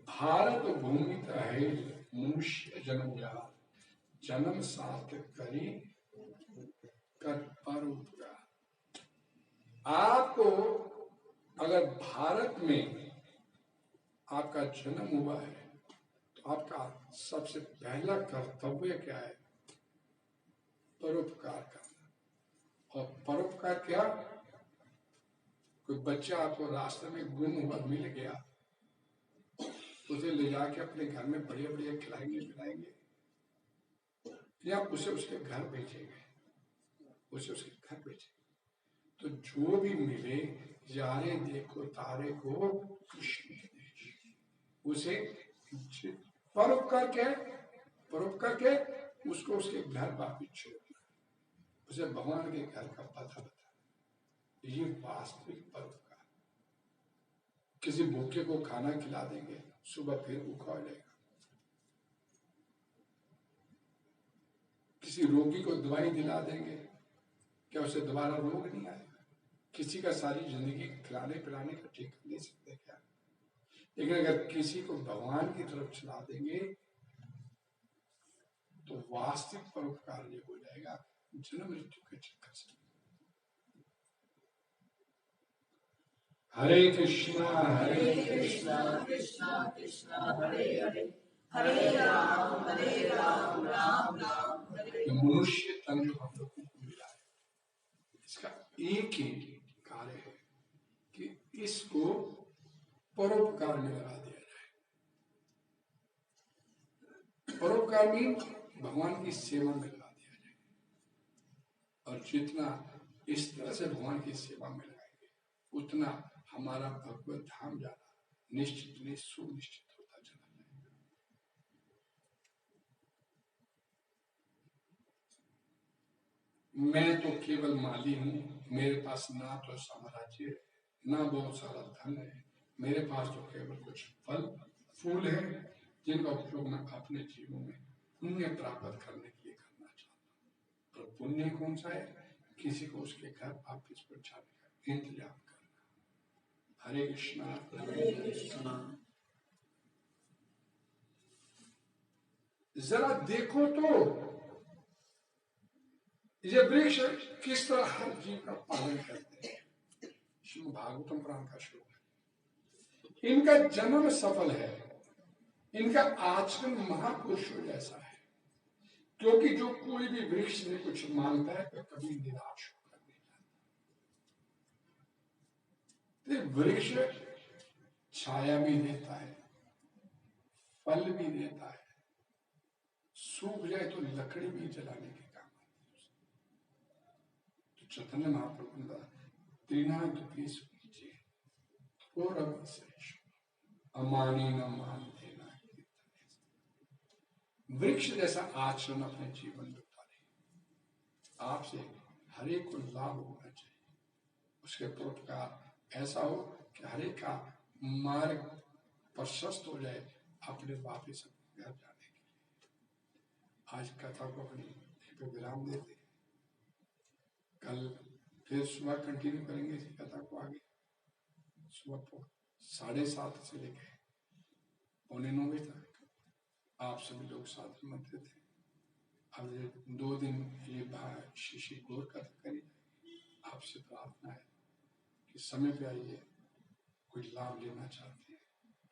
Speaker 1: भारत भूमि है मनुष्य जन्म जात, जन्म सार्थक करी कर पर उपकार। आपको अगर भारत में आपका जन्म हुआ है तो आपका सबसे पहला कर्तव्य क्या है? परोपकार करना। और परोपकार क्या? कोई बच्चा आपको रास्ते में गुम हुआ मिल गया, उसे ले जाके अपने घर में बढ़िया बढ़िया खिलाएंगे पिलाएंगे, या उसे उसके घर भेजेंगे, उसे उसके घर भेजेंगे। तो जो भी मिले, यारे देखो तारे को कृष्ण के देश, उसे परोपकार क्या है? परोपकार क्या है? उसको उसके घर वापिस छोड़ना, उसे भगवान के घर का पता बता। ये वास्तविक परोपकार। किसी भूखे को खाना खिला देंगे, सुबह फिर भूखा हो जाएगा। किसी रोगी को दवाई दिला देंगे, क्या उसे दोबारा रोग नहीं आएगा? किसी का सारी जिंदगी खिलाने पिलाने का ठेका ले सकते क्या? लेकिन अगर किसी को भगवान की तरफ चला देंगे तो वास्तविक परोपकार ये हो जाएगा, जन्म मृत्यु के चक्कर से। हरे कृष्णा
Speaker 2: कृष्णा कृष्णा कृष्णा हरे हरे, हरे राम राम राम हरे।
Speaker 1: मनुष्य तन जो हम लोगों को मिला है, इसका एक ही कार्य है कि इसको परोपकार में लगा दिया जाए। परोपकार में भगवान की सेवा में लगा दिया जाए। और जितना इस तरह से भगवान की सेवा में लगाएंगे, उतना हमारा भगवत धाम जाना निश्चित सुनिश्चित होता चला जाएगा। मैं तो केवल माली हूं, मेरे पास ना तो साम्राज्य है, ना बहुत सारा धन है। मेरे पास तो केवल कुछ फल फूल है, जिनका उपयोग मैं अपने जीवन में पुण्य प्राप्त करने के लिए करना चाहता हूँ। और पुण्य कौन सा है? किसी को उसके घर वापिस पहुंचाने का इंतजाम करना। हरे कृष्णा
Speaker 2: हरे कृष्णा।
Speaker 1: जरा देखो तो ये वृक्ष किस तरह हर जीव का पालन करते हैं। श्रीमद् भागवतम पुराण का श्लोक है। इनका जन्म सफल है, इनका आचरण महापुरुषों जैसा है, क्योंकि जो कोई भी वृक्ष में कुछ मांगता है तो कभी निराश होकर नहीं जाता। तो वृक्ष छाया भी देता है, फल भी देता है, सूख जाए तो लकड़ी भी जलाने के काम आती है। तो चैतन्य महाप्रभु ने त्रिनाद पीस कीजिए और अभी श्रेष्ठ अमानी न मान देना। वृक्ष जैसा आचरण अपने जीवन में उतारे। आपसे हरेक को लाभ होना चाहिए, उसके परोपकार ऐसा हो कि हरेक का मार्ग प्रशस्त हो जाए अपने वापिस घर जाने के लिए। आज कथा को अपनी पे विराम देते, कल फिर सुबह कंटिन्यू करेंगे इसी कथा को आगे। सुबह 7:30 से लेकर 8:45 बजे तक आप सभी लोग साथ में थे। अब 2 दिन ये शिशि गौर कथा करी। आपसे प्रार्थना है कि समय पे आइए, कोई लाभ लेना चाहते हैं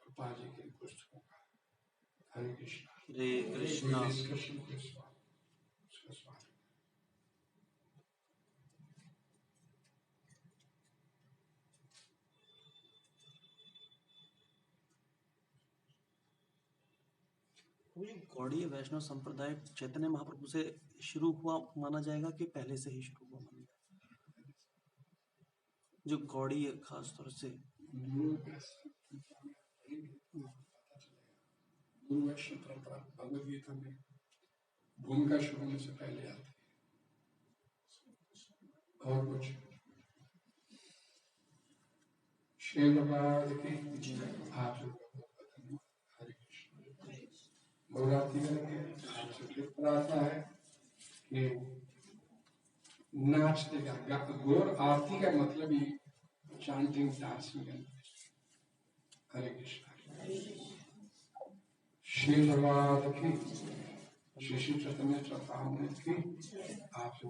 Speaker 1: प्रभुपाद जी की पुस्तकों का। हरे कृष्णा।
Speaker 3: हरे कृष्णा
Speaker 1: कृष्ण के स्वामी उसका स्वागत।
Speaker 4: ये गौड़ीय वैष्णव संप्रदाय चैतन्य महाप्रभु से शुरू हुआ माना जाएगा कि पहले से ही शुरू हुआ माना जाएगा? जो गौड़ीय खास तौर से
Speaker 1: गुरु के पता चलेगा। गुरु वैष्णव परंपरा भगवद गीता में भूमिका शुरू होने से पहले आती है। और कुछ श्री भगवान की आप हरे कृष्ण। गौराती करके आपसे प्रार्थना है कि नाचते का गौर आरती का मतलब ही चांटिंग डांसिंग। हरे कृष्ण। श्री भगवान की श्री चैतन्य चौपाल की आप